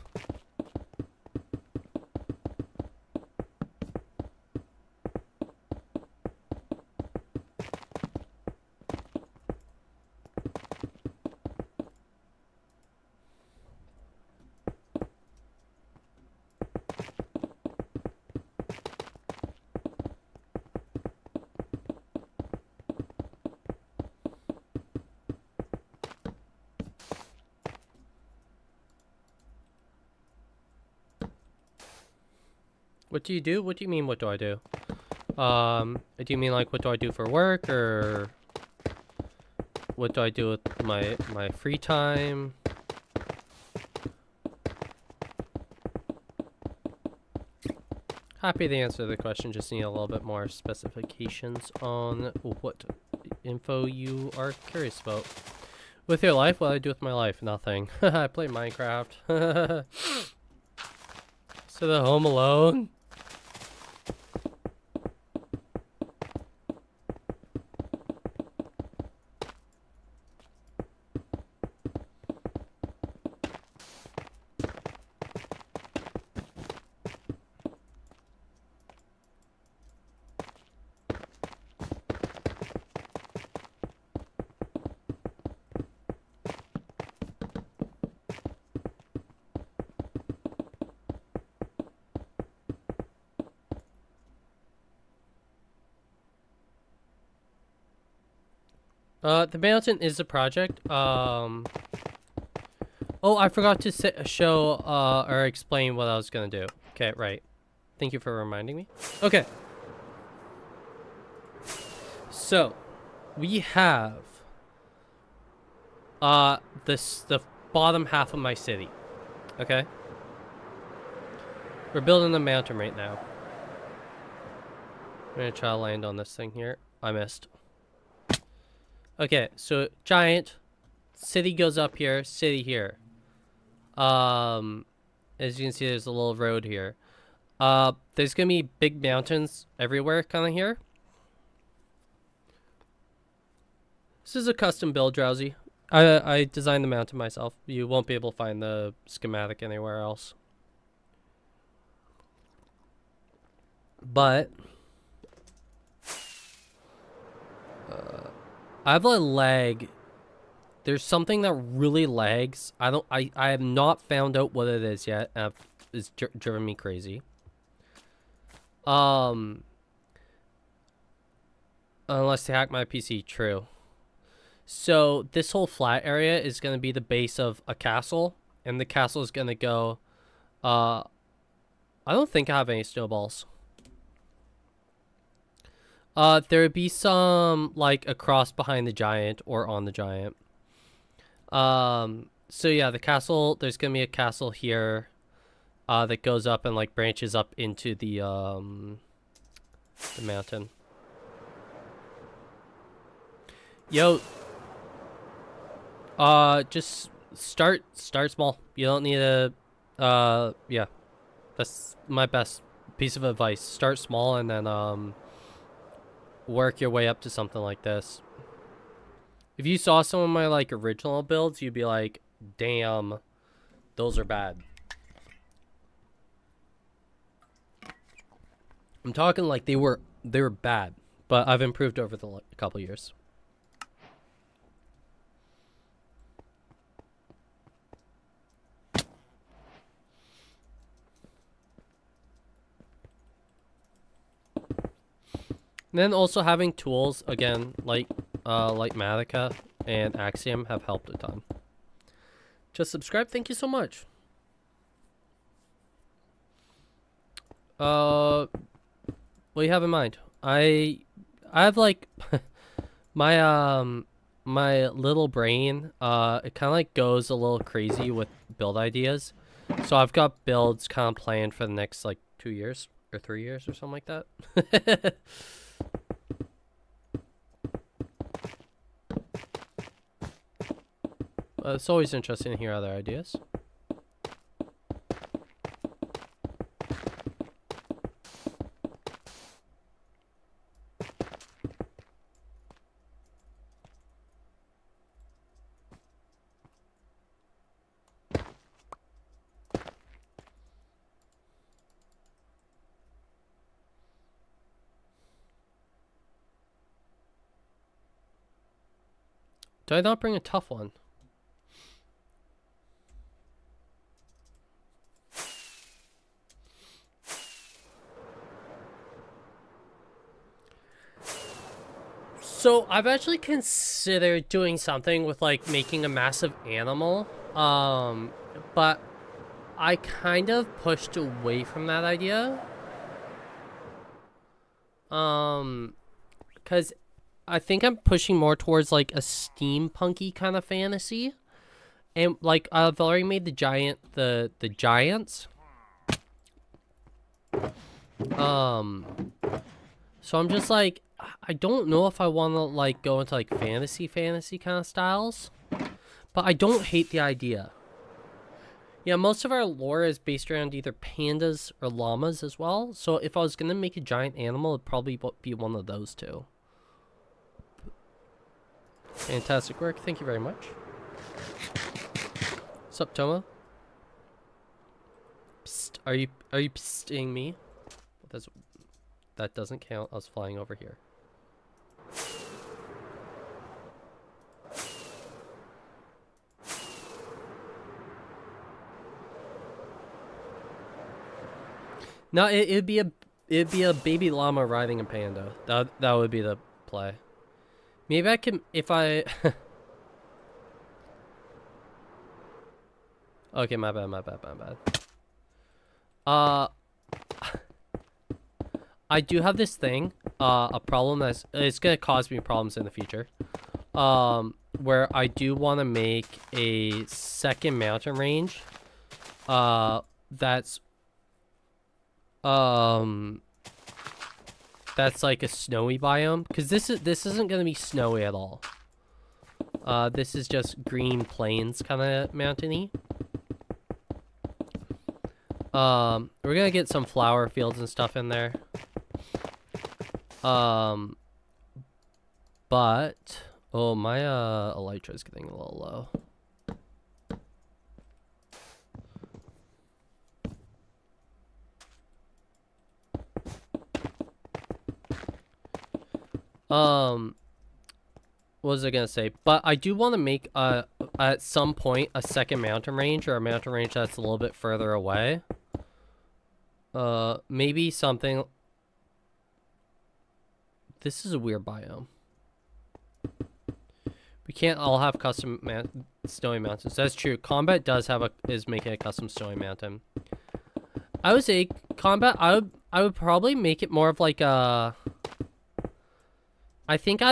Speaker 1: What do you do? What do you mean, what do I do? Do you mean like what do I do for work, or what do I do with my free time? Happy to answer the question, just need a little bit more specifications on what info you are curious about. With your life? What do I do with my life? Nothing. I play Minecraft. So the Home Alone? The Mountain is a project. Oh, I forgot to show or explain what I was gonna do. Okay, right. Thank you for reminding me. Okay. So, we have the bottom half of my city. Okay? We're building a mountain right now. I'm gonna try to land on this thing here. I missed. Okay, so giant city goes up here, city here. As you can see, there's a little road here. There's gonna be big mountains everywhere, kind of here. This is a custom build, Drowsy. I designed the mountain myself. You won't be able to find the schematic anywhere else. But I have a lag. There's something that really lags. I have not found out what it is yet. It's driven me crazy. Unless they hack my PC, true. So this whole flat area is going to be the base of a castle, and the castle is going to go, I don't think I have any snowballs. There would be some, like, across behind the giant or on the giant. So yeah, the castle, there's going to be a castle here, that goes up and, like, branches up into the mountain. Yo, just start small. You don't need to, yeah, that's my best piece of advice. Start small and then, work your way up to something like this. If you saw some of my, like, original builds, you'd be like, damn, those are bad. I'm talking like they were bad, but I've improved over the couple years. And then also having tools, again, like Litematica and Axiom have helped a ton. Just subscribe, thank you so much. What do you have in mind? I have, like, my my little brain, it kind of, like, goes a little crazy with build ideas. So I've got builds kind of planned for the next, like, 2 years or 3 years or something like that. It's always interesting to hear other ideas. Did I not bring a tough one? So I've actually considered doing something with, like, making a massive animal, but I kind of pushed away from that idea, because I think I'm pushing more towards, like, a steampunky kind of fantasy, and, like, I've already made the giants, so I'm just like, I don't know if I want to, like, go into, like, fantasy kind of styles, but I don't hate the idea. Yeah, most of our lore is based around either pandas or llamas as well, so if I was going to make a giant animal, it'd probably be one of those two. Fantastic work, thank you very much. What's up, Toma? Psst, are you psting me? That doesn't count, I was flying over here. No, it'd be a baby llama riding a panda. That would be the play. Maybe I can, if I Okay, my bad, my bad, my bad. Uh, I do have this thing, a problem that's it's gonna cause me problems in the future. Where I do want to make a second mountain range. That's like a snowy biome, because this isn't gonna be snowy at all. This is just green plains kind of mountainy. We're gonna get some flower fields and stuff in there. But oh, my elytra is getting a little low. What was I gonna say? But I do want to make at some point a second mountain range, or a mountain range that's a little bit further away. Maybe something. This is a weird biome. We can't all have custom snowy mountains. That's true. Combat is making a custom snowy mountain. I would say combat. I would probably make it more of like a. I think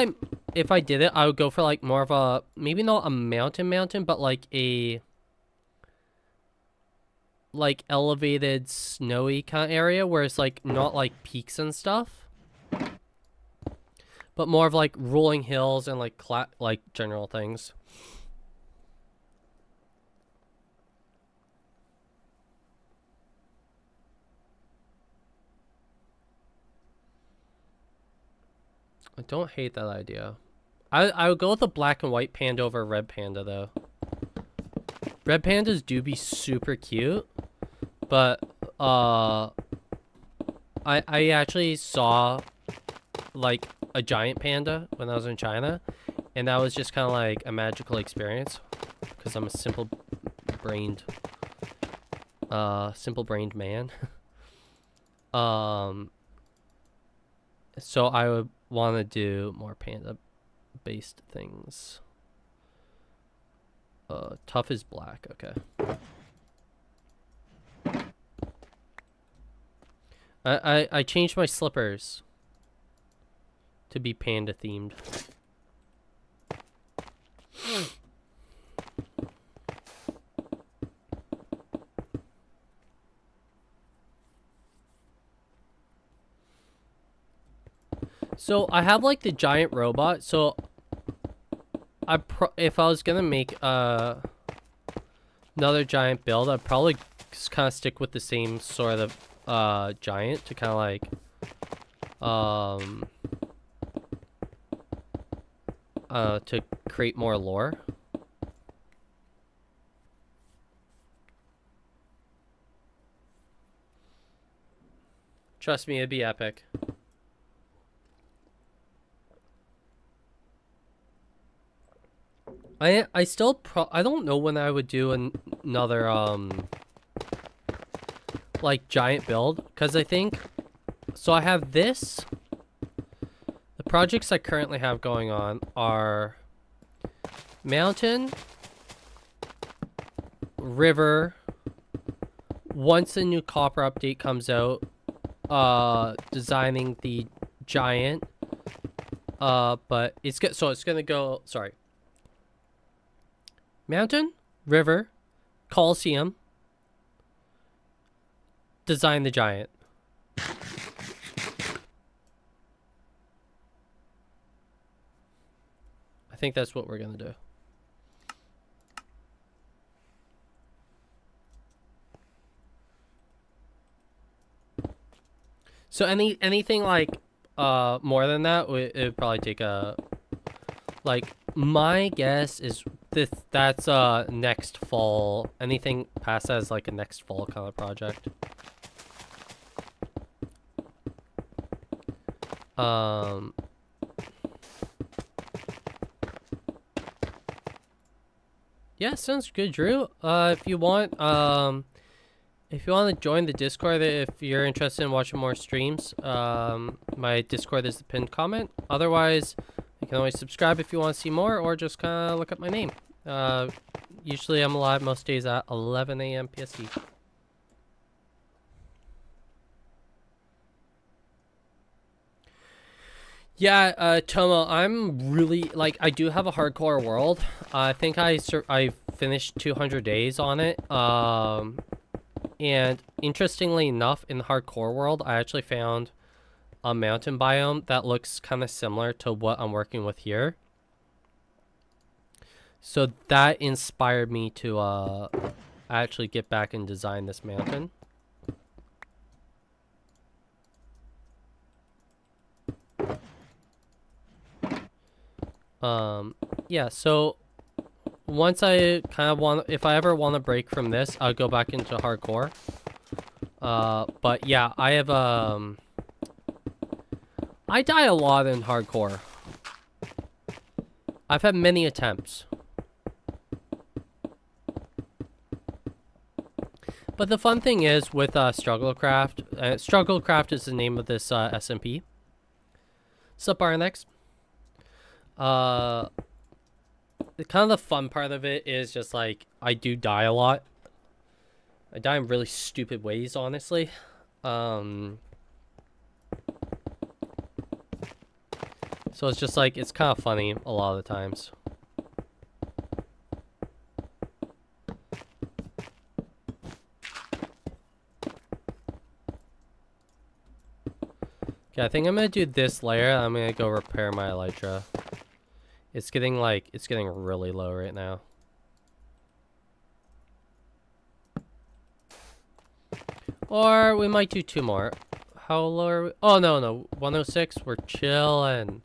Speaker 1: if I did it, I would go for like more of a, maybe not a mountain, but like a like elevated snowy kind of area where it's like not like peaks and stuff, but more of like rolling hills and like general things. I don't hate that idea. I would go with a black and white panda over a red panda though. Red pandas do be super cute, but I actually saw like a giant panda when I was in China, and that was just kind of like a magical experience because I'm a simple-brained man. So I would want to do more panda-based things. Tough is black. Okay. I changed my slippers to be panda themed. So I have like the giant robot. So if I was gonna make another giant build, I'd probably just kind of stick with the same sort of giant to kind of like to create more lore. Trust me, it'd be epic. I still I don't know when I would do another like giant build, because I think so I have this. The projects I currently have going on are mountain, river. Once a new copper update comes out, designing the giant. But it's gonna go, sorry. Mountain, river, Coliseum, design the giant. I think that's what we're gonna do. So anything like more than that, it would probably take a, like, my guess is that's next fall. Anything past that is like a next fall kind of project. Yeah, sounds good, Drew. If you want to join the Discord, if you're interested in watching more streams, my Discord is the pinned comment. Otherwise, you can always subscribe if you want to see more, or just kind of look up my name. Usually I'm live most days at 11 a.m. PST. Yeah, Tomo, I'm really, like, I do have a hardcore world. I think I finished 200 days on it. And interestingly enough, in the hardcore world, I actually found a mountain biome that looks kind of similar to what I'm working with here. So that inspired me to actually get back and design this mountain. Yeah, so once I kind of want, if I ever want to break from this, I'll go back into hardcore. But yeah, I have, I die a lot in hardcore. I've had many attempts. But the fun thing is with Strugglecraft, Strugglecraft is the name of this SMP. Sup, RNX? Kind of the fun part of it is just like I do die a lot. I die in really stupid ways, honestly. So it's just like, it's kind of funny a lot of the times. Okay, I think I'm gonna do this layer. I'm gonna go repair my elytra. It's getting really low right now. Or we might do 2 more. How low are we? Oh, no. 106. We're chilling.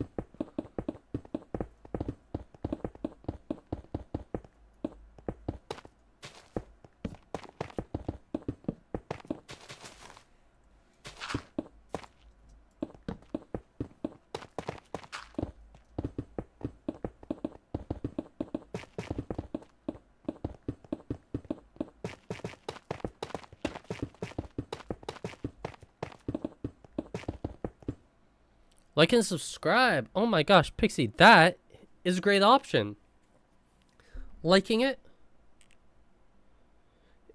Speaker 1: Like and subscribe. Oh my gosh, Pixie, that is a great option. Liking it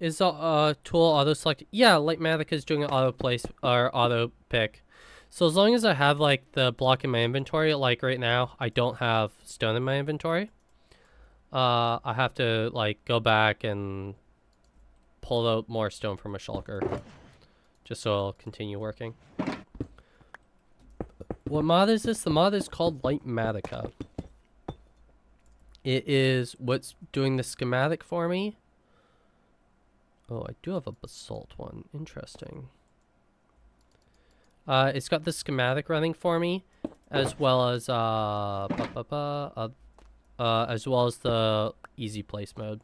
Speaker 1: is a tool auto select. Yeah, Litematica is doing an auto place or auto pick. So as long as I have like the block in my inventory, like right now, I don't have stone in my inventory. I have to like go back and pull out more stone from a shulker, just so I'll continue working. What mod is this? The mod is called Litematica. It is what's doing the schematic for me. Oh, I do have a basalt one. Interesting. It's got the schematic running for me, as well as the easy place mode.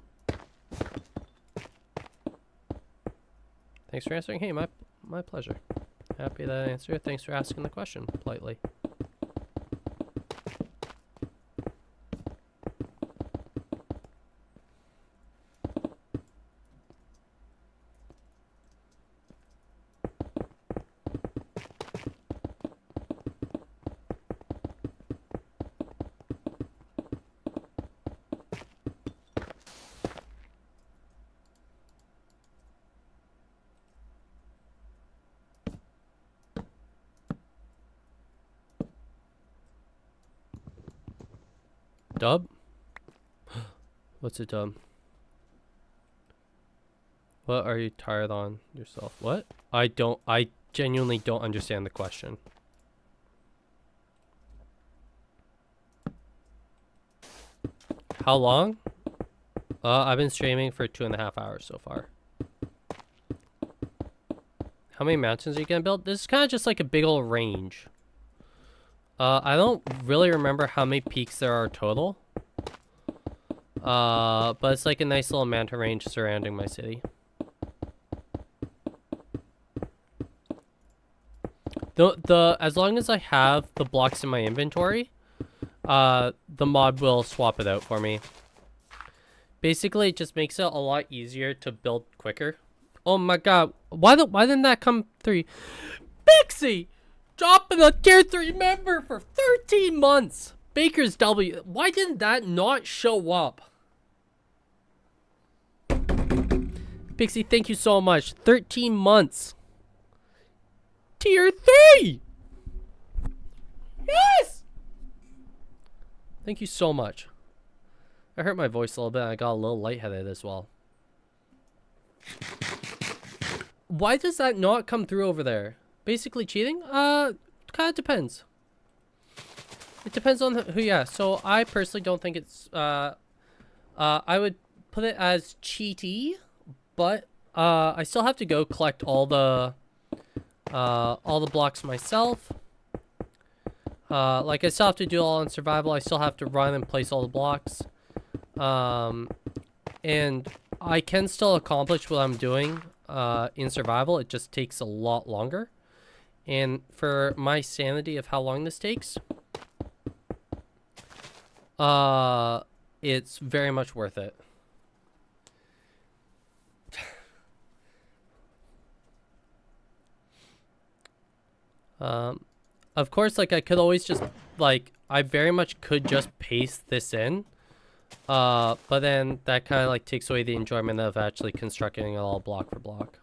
Speaker 1: Thanks for answering. Hey, my pleasure. Happy that I answered. Thanks for asking the question politely. Dub? What's a dub? What are you tired on yourself? What? I genuinely don't understand the question. How long? I've been streaming for 2.5 hours so far. How many mountains are you gonna build? This is kind of just like a big old range. I don't really remember how many peaks there are total. But it's like a nice little mountain range surrounding my city. As long as I have the blocks in my inventory, the mod will swap it out for me. Basically, it just makes it a lot easier to build quicker. Oh my god, why didn't that come through? Pixie! Dropping a tier 3 member for 13 months. Baker's W. Why didn't that not show up? Pixie, thank you so much. 13 months. Tier 3! Yes! Thank you so much. I hurt my voice a little bit. I got a little lightheaded as well. Why does that not come through over there? Basically cheating? Kind of depends. It depends on who you ask. So I personally don't think it's, I would put it as cheaty, but I still have to go collect all the blocks myself. Like I still have to do it all in survival. I still have to run and place all the blocks. And I can still accomplish what I'm doing in survival. It just takes a lot longer. And for my sanity of how long this takes, it's very much worth it. Of course, like I could always just like I very much could just paste this in. But then that kind of like takes away the enjoyment of actually constructing it all block for block.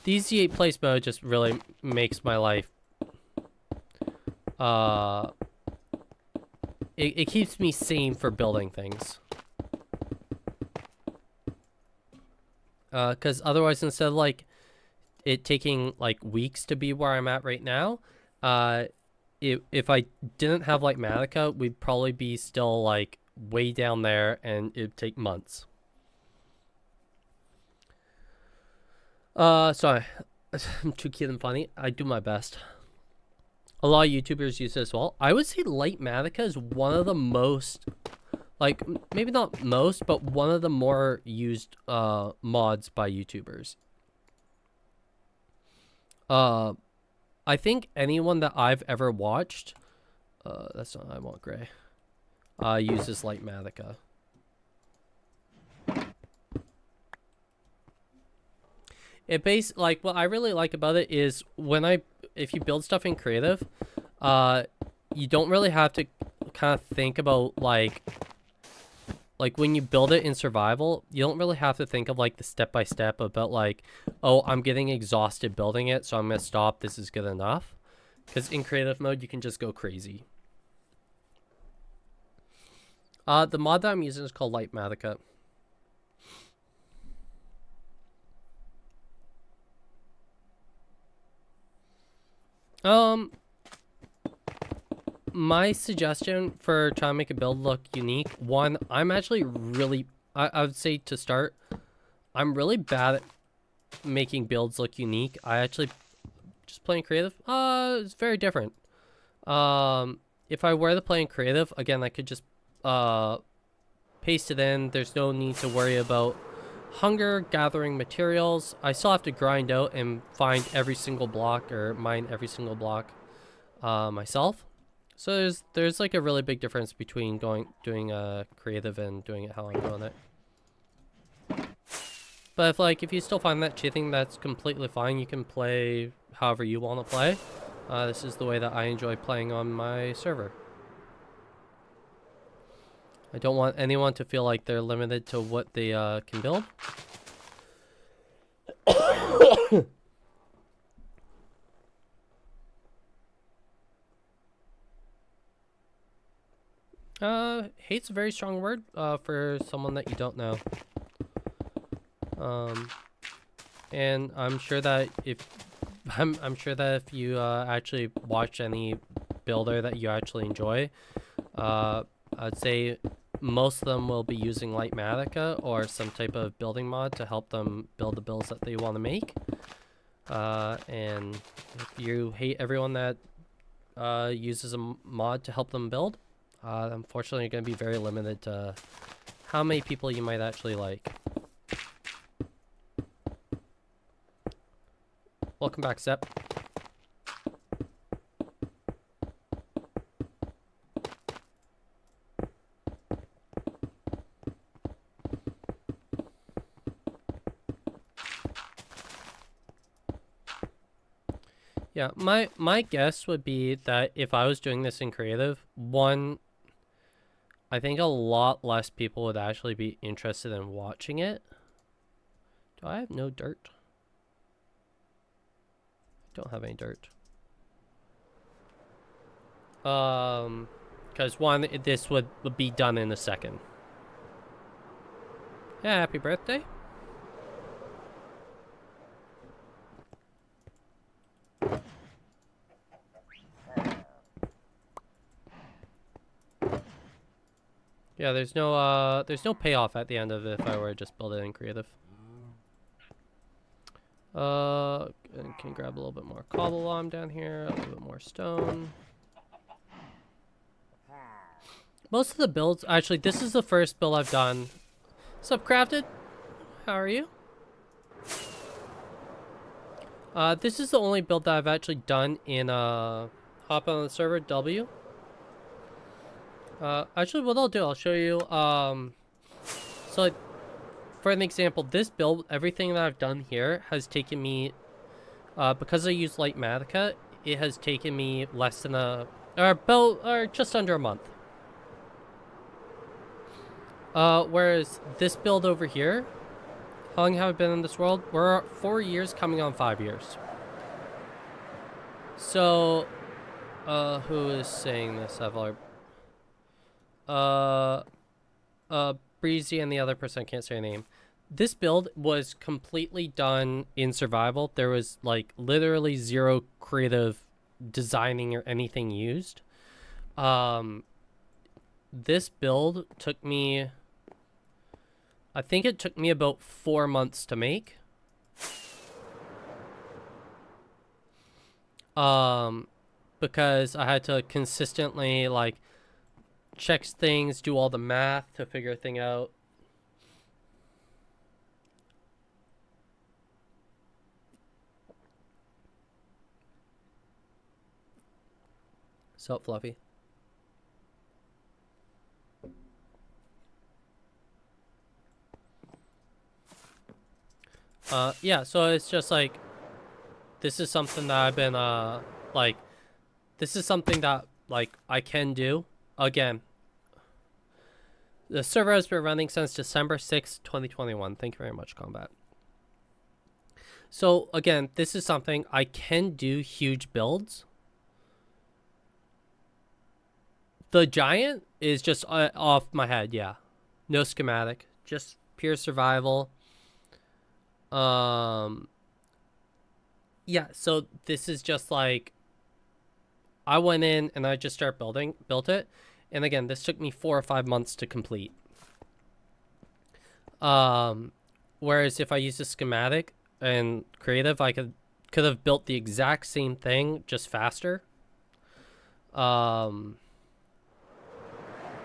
Speaker 1: The easy 8 place mode just really makes my life it keeps me sane for building things. Because otherwise, instead of like it taking like weeks to be where I'm at right now, if I didn't have Litematica, we'd probably be still like way down there and it'd take months. Sorry, I'm too cute and funny. I do my best. A lot of YouTubers use it as well. I would say Litematica is one of the most, like, maybe not most, but one of the more used mods by YouTubers. I think anyone that I've ever watched, that's not, I want gray, uses Litematica. It like what I really like about it is if you build stuff in creative, you don't really have to kind of think about like when you build it in survival, you don't really have to think of like the step-by-step about like, oh, I'm getting exhausted building it, so I'm gonna stop, this is good enough. Because in creative mode, you can just go crazy. The mod that I'm using is called Litematica. My suggestion for trying to make a build look unique, one, I'm actually really, I would say to start, I'm really bad at making builds look unique. I actually, just playing creative, it's very different. If I were to play in creative, again, I could just, paste it in. There's no need to worry about hunger, gathering materials. I still have to grind out and find every single block or mine every single block myself. So there's like a really big difference between doing creative and doing it how I'm doing it. But if you still find that cheating, that's completely fine. You can play however you want to play. This is the way that I enjoy playing on my server. I don't want anyone to feel like they're limited to what they can build. Hate's a very strong word for someone that you don't know. And I'm sure that if you actually watch any builder that you actually enjoy, I'd say most of them will be using Litematica or some type of building mod to help them build the builds that they want to make. And if you hate everyone that uses a mod to help them build, unfortunately you're going to be very limited to how many people you might actually like. Welcome back, Sepp. Yeah, my guess would be that if I was doing this in creative, one, I think a lot less people would actually be interested in watching it. Do I have no dirt? I don't have any dirt. Because one, this would be done in a second. Yeah, happy birthday. Yeah, there's no payoff at the end of it if I were to just build it in creative. Can grab a little bit more cobble while I'm down here, a little bit more stone. Most of the builds, actually, this is the first build I've done. What's up, Crafted? How are you? This is the only build that I've actually done in, hop on the server, W. Actually, what I'll do, I'll show you, so, like, for an example, this build, everything that I've done here has taken me, because I use Litematica, it has taken me less than or just under a month. Whereas this build over here, how long have I been in this world? We're 4 years coming on 5 years. So, who is saying this? Breezy and the other person, I can't say her name. This build was completely done in survival. There was like literally zero creative designing or anything used. This build took me, I think it took me about 4 months to make. Because I had to consistently like check things, do all the math to figure a thing out. So Fluffy. Yeah, so it's just like, this is something that I've been, like, this is something that, like, I can do. Again, the server has been running since December 6th, 2021. Thank you very much, Combat. So, again, this is something I can do huge builds. The giant is just off my head, yeah. No schematic, just pure survival. Yeah, so this is just like, I went in and I just built it. And again, this took me 4 or 5 months to complete. Whereas if I use a schematic and creative, I could have built the exact same thing, just faster.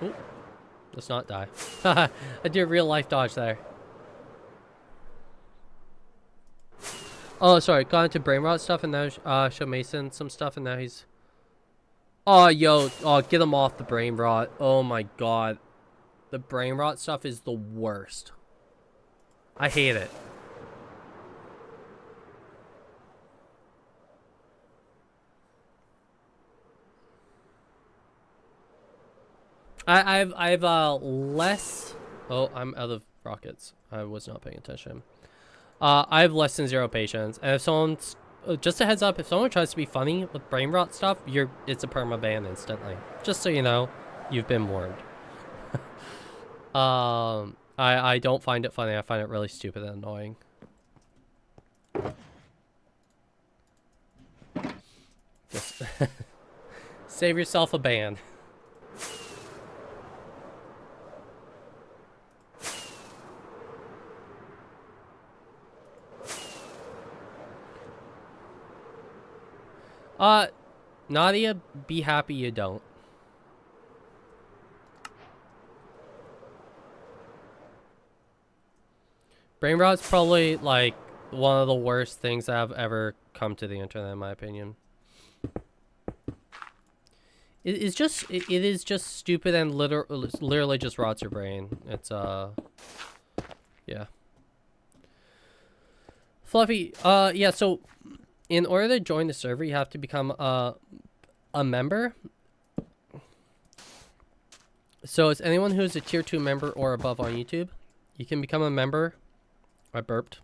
Speaker 1: Ooh, let's not die. I did a real life dodge there. Oh, sorry. Got into brain rot stuff and now show Mason some stuff and now he's... Oh, yo. Oh, get him off the brain rot. Oh my god. The brain rot stuff is the worst. I hate it. I've less... Oh, I'm out of rockets. I was not paying attention. I have less than 0 patience. And if someone's... Just a heads up, if someone tries to be funny with brain rot stuff, it's a permaban instantly. Just so you know, you've been warned. I don't find it funny. I find it really stupid and annoying. Just save yourself a ban. Nadia, be happy you don't. Brain rot's probably, like, one of the worst things that have ever come to the internet, in my opinion. It is just stupid and literally just rots your brain. It's, yeah. Fluffy, yeah, so... In order to join the server, you have to become a member. So it's anyone who's a tier 2 member or above on YouTube. You can become a member. I burped.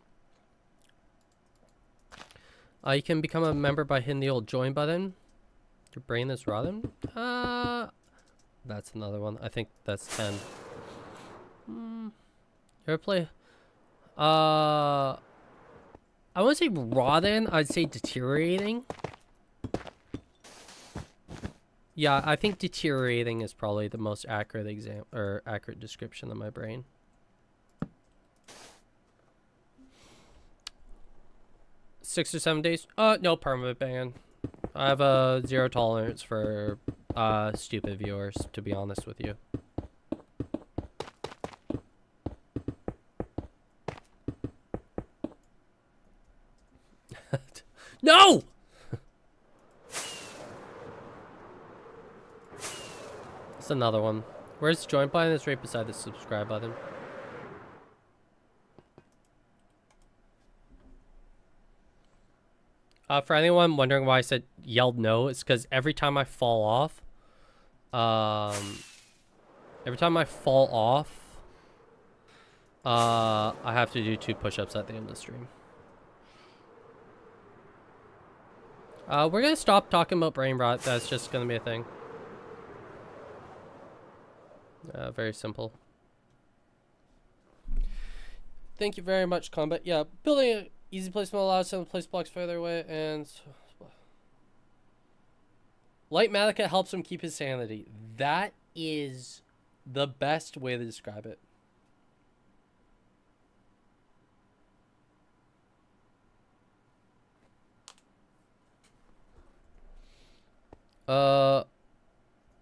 Speaker 1: You can become a member by hitting the old join button. Your brain is rotten. That's another one. I think that's 10. You ever play? I wouldn't say rotten. I'd say deteriorating. Yeah, I think deteriorating is probably the most accurate accurate description of my brain. Six or 7 days? No permanent ban. I have a zero tolerance for stupid viewers, to be honest with you. No! It's another one. Where's the join button? It's right beside the subscribe button. For anyone wondering why I said yelled no, it's because every time I fall off, I have to do 2 push-ups at the end of the stream. We're gonna stop talking about brain rot. That's just gonna be a thing. Very simple. Thank you very much, Combat. Yeah, building an easy placement allows someone to place blocks further away, and Litematica helps him keep his sanity. That is the best way to describe it.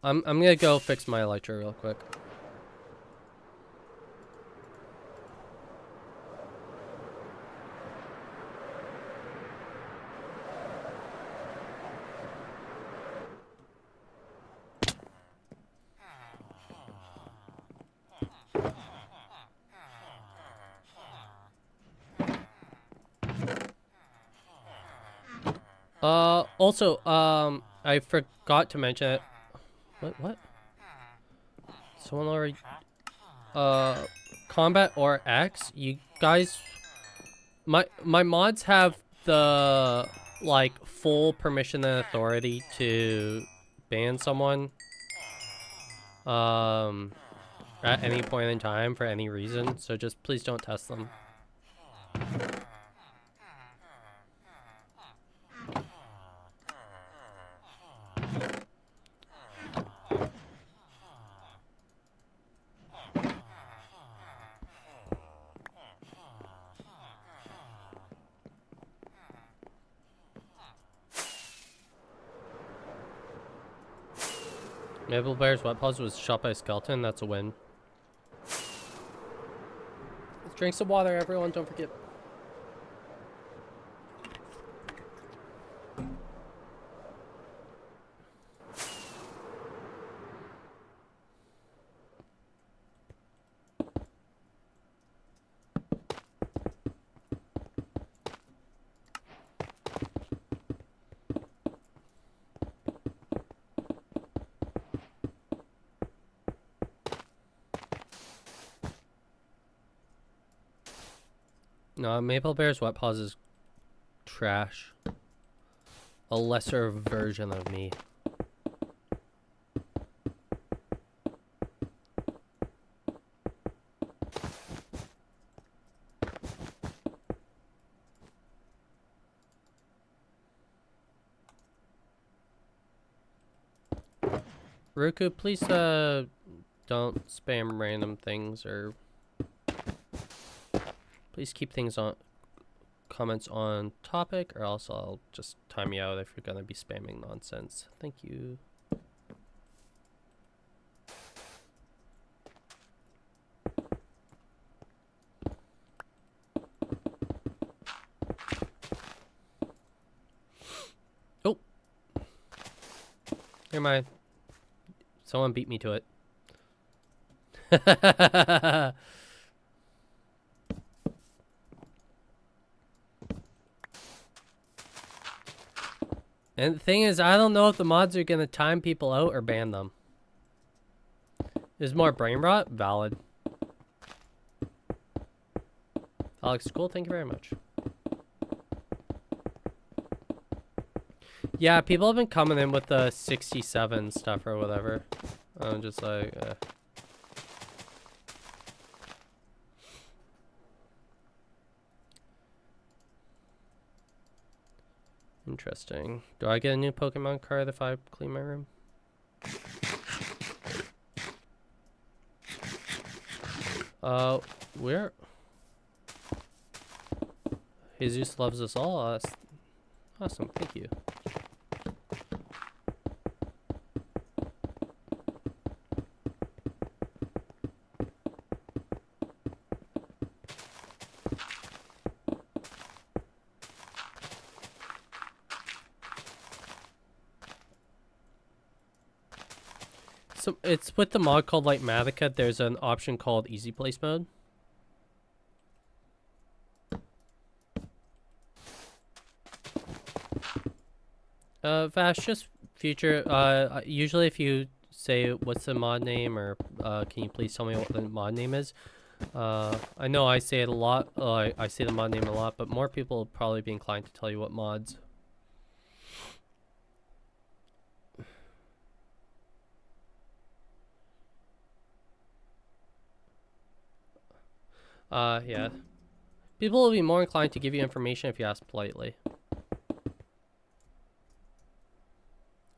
Speaker 1: I'm gonna go fix my elytra real quick. Also, I forgot to mention it. What? Someone already... Combat or X, you guys... My mods have the, like, full permission and authority to ban someone. At any point in time for any reason, so just please don't test them. Maple Bear's wet paws was shot by a skeleton. That's a win. Let's drink some water, everyone. Don't forget. No, Maple Bear's wet paws is trash. A lesser version of me. Ruku, please don't spam random things, or please keep things on comments on topic, or else I'll just time you out if you're gonna be spamming nonsense. Thank you. Oh, never mind. Someone beat me to it. And the thing is, I don't know if the mods are going to time people out or ban them. Is more brain rot? Valid. Alex, cool. Thank you very much. Yeah, people have been coming in with the 67 stuff or whatever. I'm just like, interesting. Do I get a new Pokemon card if I clean my room? Where? Jesus loves us all. That's awesome. Thank you. So it's with the mod called Litematica. There's an option called Easy Place Mode. Vash, just future. Usually if you say what's the mod name or can you please tell me what the mod name is? I know I say it a lot. I say the mod name a lot, but more people will probably be inclined to tell you what mods. Yeah. People will be more inclined to give you information if you ask politely.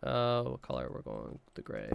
Speaker 1: What color we're going? The gray.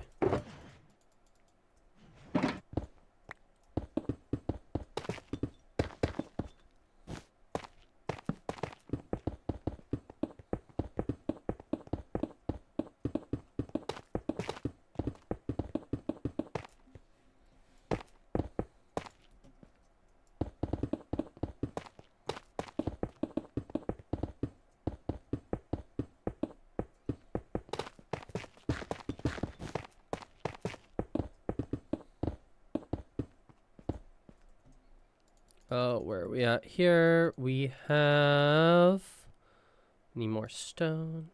Speaker 1: Where are we at? Here we have... Need more stone.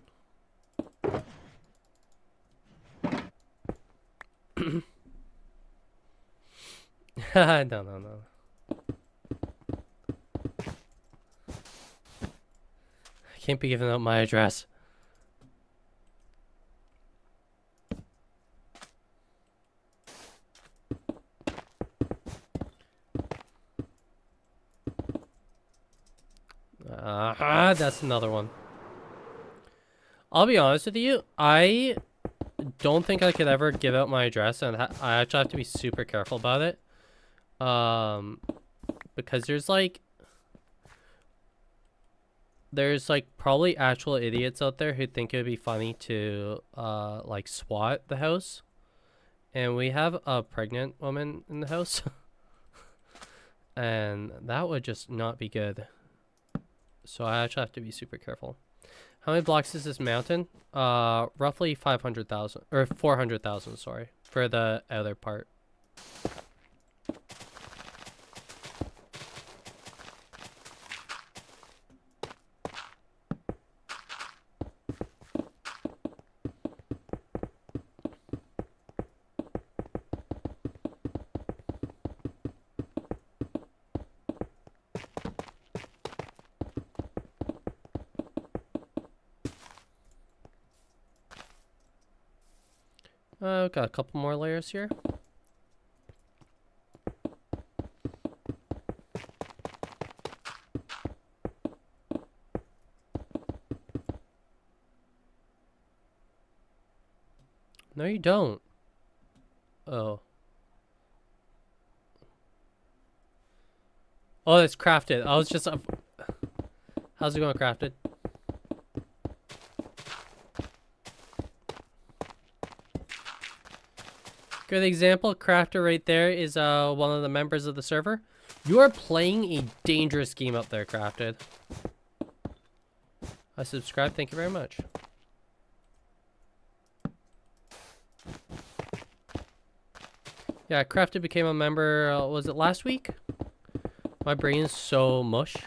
Speaker 1: No. I can't be giving out my address. That's another one. I'll be honest with you, I don't think I could ever give out my address, and I actually have to be super careful about it. Because there's probably actual idiots out there who think it would be funny to like SWAT the house. And we have a pregnant woman in the house. And that would just not be good. So I actually have to be super careful. How many blocks is this mountain? Roughly 500,000 or 400,000, sorry, for the other part. Got a couple more layers here. No, you don't. Oh. Oh, it's crafted. I was just... how's it going, crafted? Good example. Crafter right there is one of the members of the server. You are playing a dangerous game up there, Crafted. I subscribe. Thank you very much. Yeah, Crafted became a member, was it last week? My brain is so mush.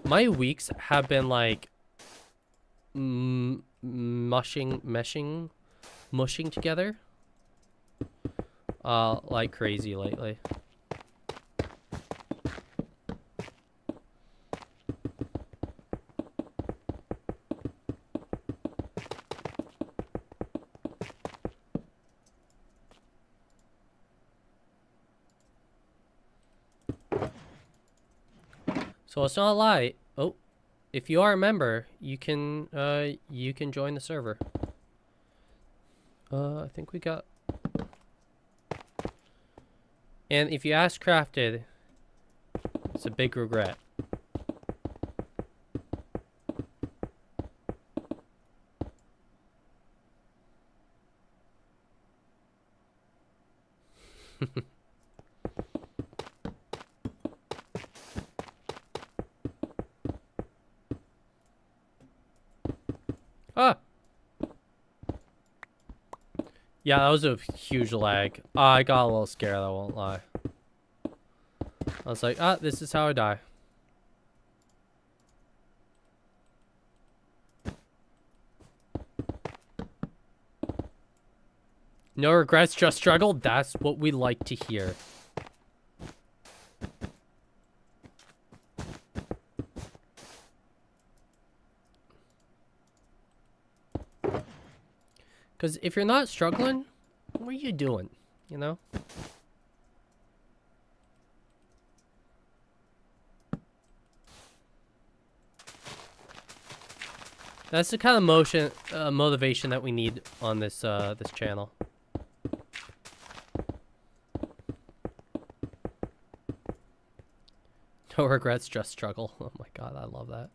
Speaker 1: My weeks have been like mushing together like crazy lately. So it's not a lie. Oh, if you are a member, you can join the server. I think we got. And if you ask Crafted, it's a big regret. Ah! Yeah, that was a huge lag. I got a little scared, I won't lie. I was like, ah, this is how I die. No regrets, just struggle? That's what we like to hear. Because if you're not struggling, what are you doing? You know? That's the kind of motivation that we need on this this channel. No regrets, just struggle. Oh my god, I love that.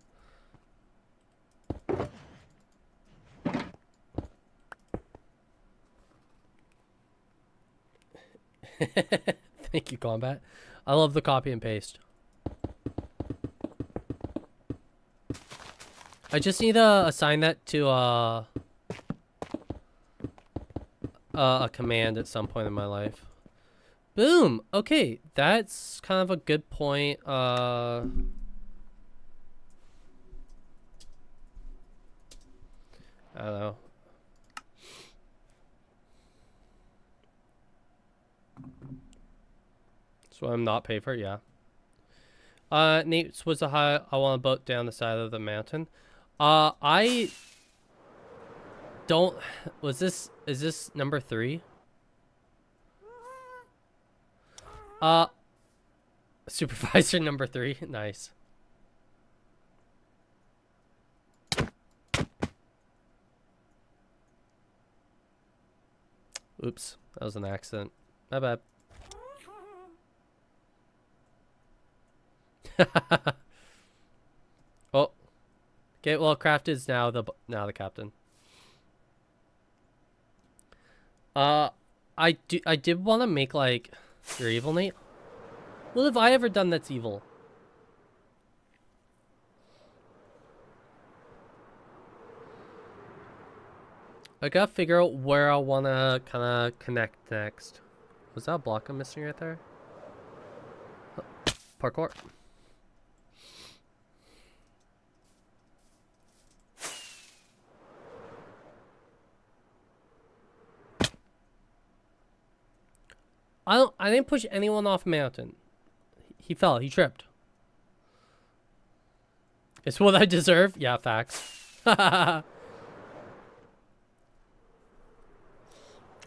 Speaker 1: Thank you, Combat. I love the copy and paste. I just need to assign that to a command at some point in my life. Boom! Okay, that's kind of a good point. I don't know. So I'm not paid for it, yeah. Nate was a high. I want to boat down the side of the mountain. I don't. Is this number 3? Supervisor number 3. Nice. Oops, that was an accident. My bad. Oh. Okay, well, Crafted's now the captain. I did want to make like you're evil, Nate. What have I ever done that's evil? I gotta figure out where I wanna kind of connect next. Was that a block I'm missing right there? Oh, parkour. I didn't push anyone off mountain. He fell. He tripped. It's what I deserve. Yeah, facts.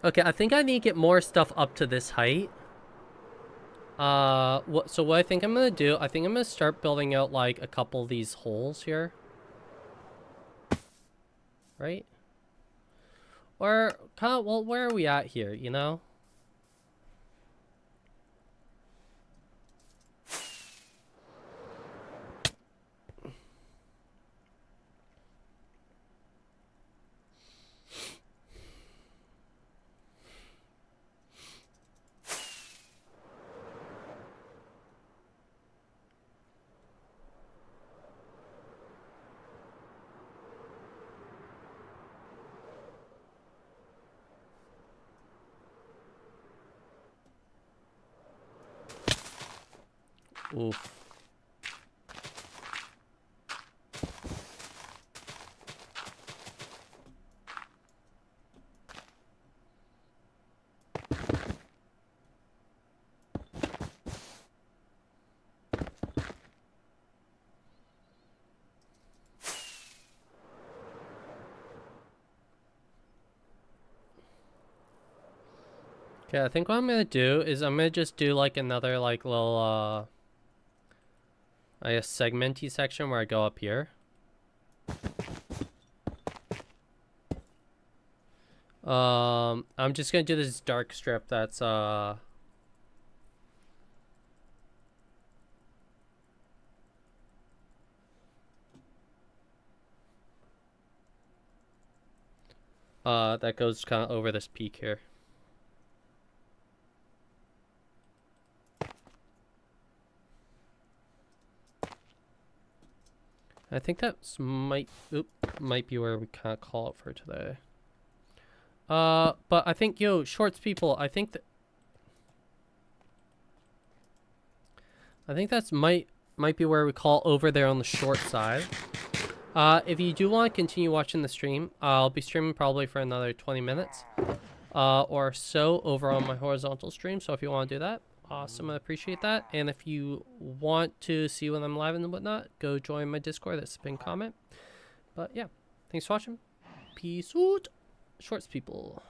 Speaker 1: Okay, I think I need to get more stuff up to this height. So what I think I'm gonna do, I think I'm gonna start building out like a couple of these holes here. Right? Or kind of, well, where are we at here, you know? Oof. Okay, I think what I'm gonna do is I'm gonna just do like another like little I guess segmenty section where I go up here. I'm just gonna do this dark strip that's that goes kind of over this peak here. I think that might be where we kind of call it for today. But I think, yo, shorts people, I think that's might be where we call over there on the short side. If you do want to continue watching the stream, I'll be streaming probably for another 20 minutes or so over on my horizontal stream. So if you want to do that, awesome, I appreciate that. And if you want to see when I'm live and whatnot, go join my Discord. That's pinned comment. But yeah, thanks for watching. Peace out, shorts people.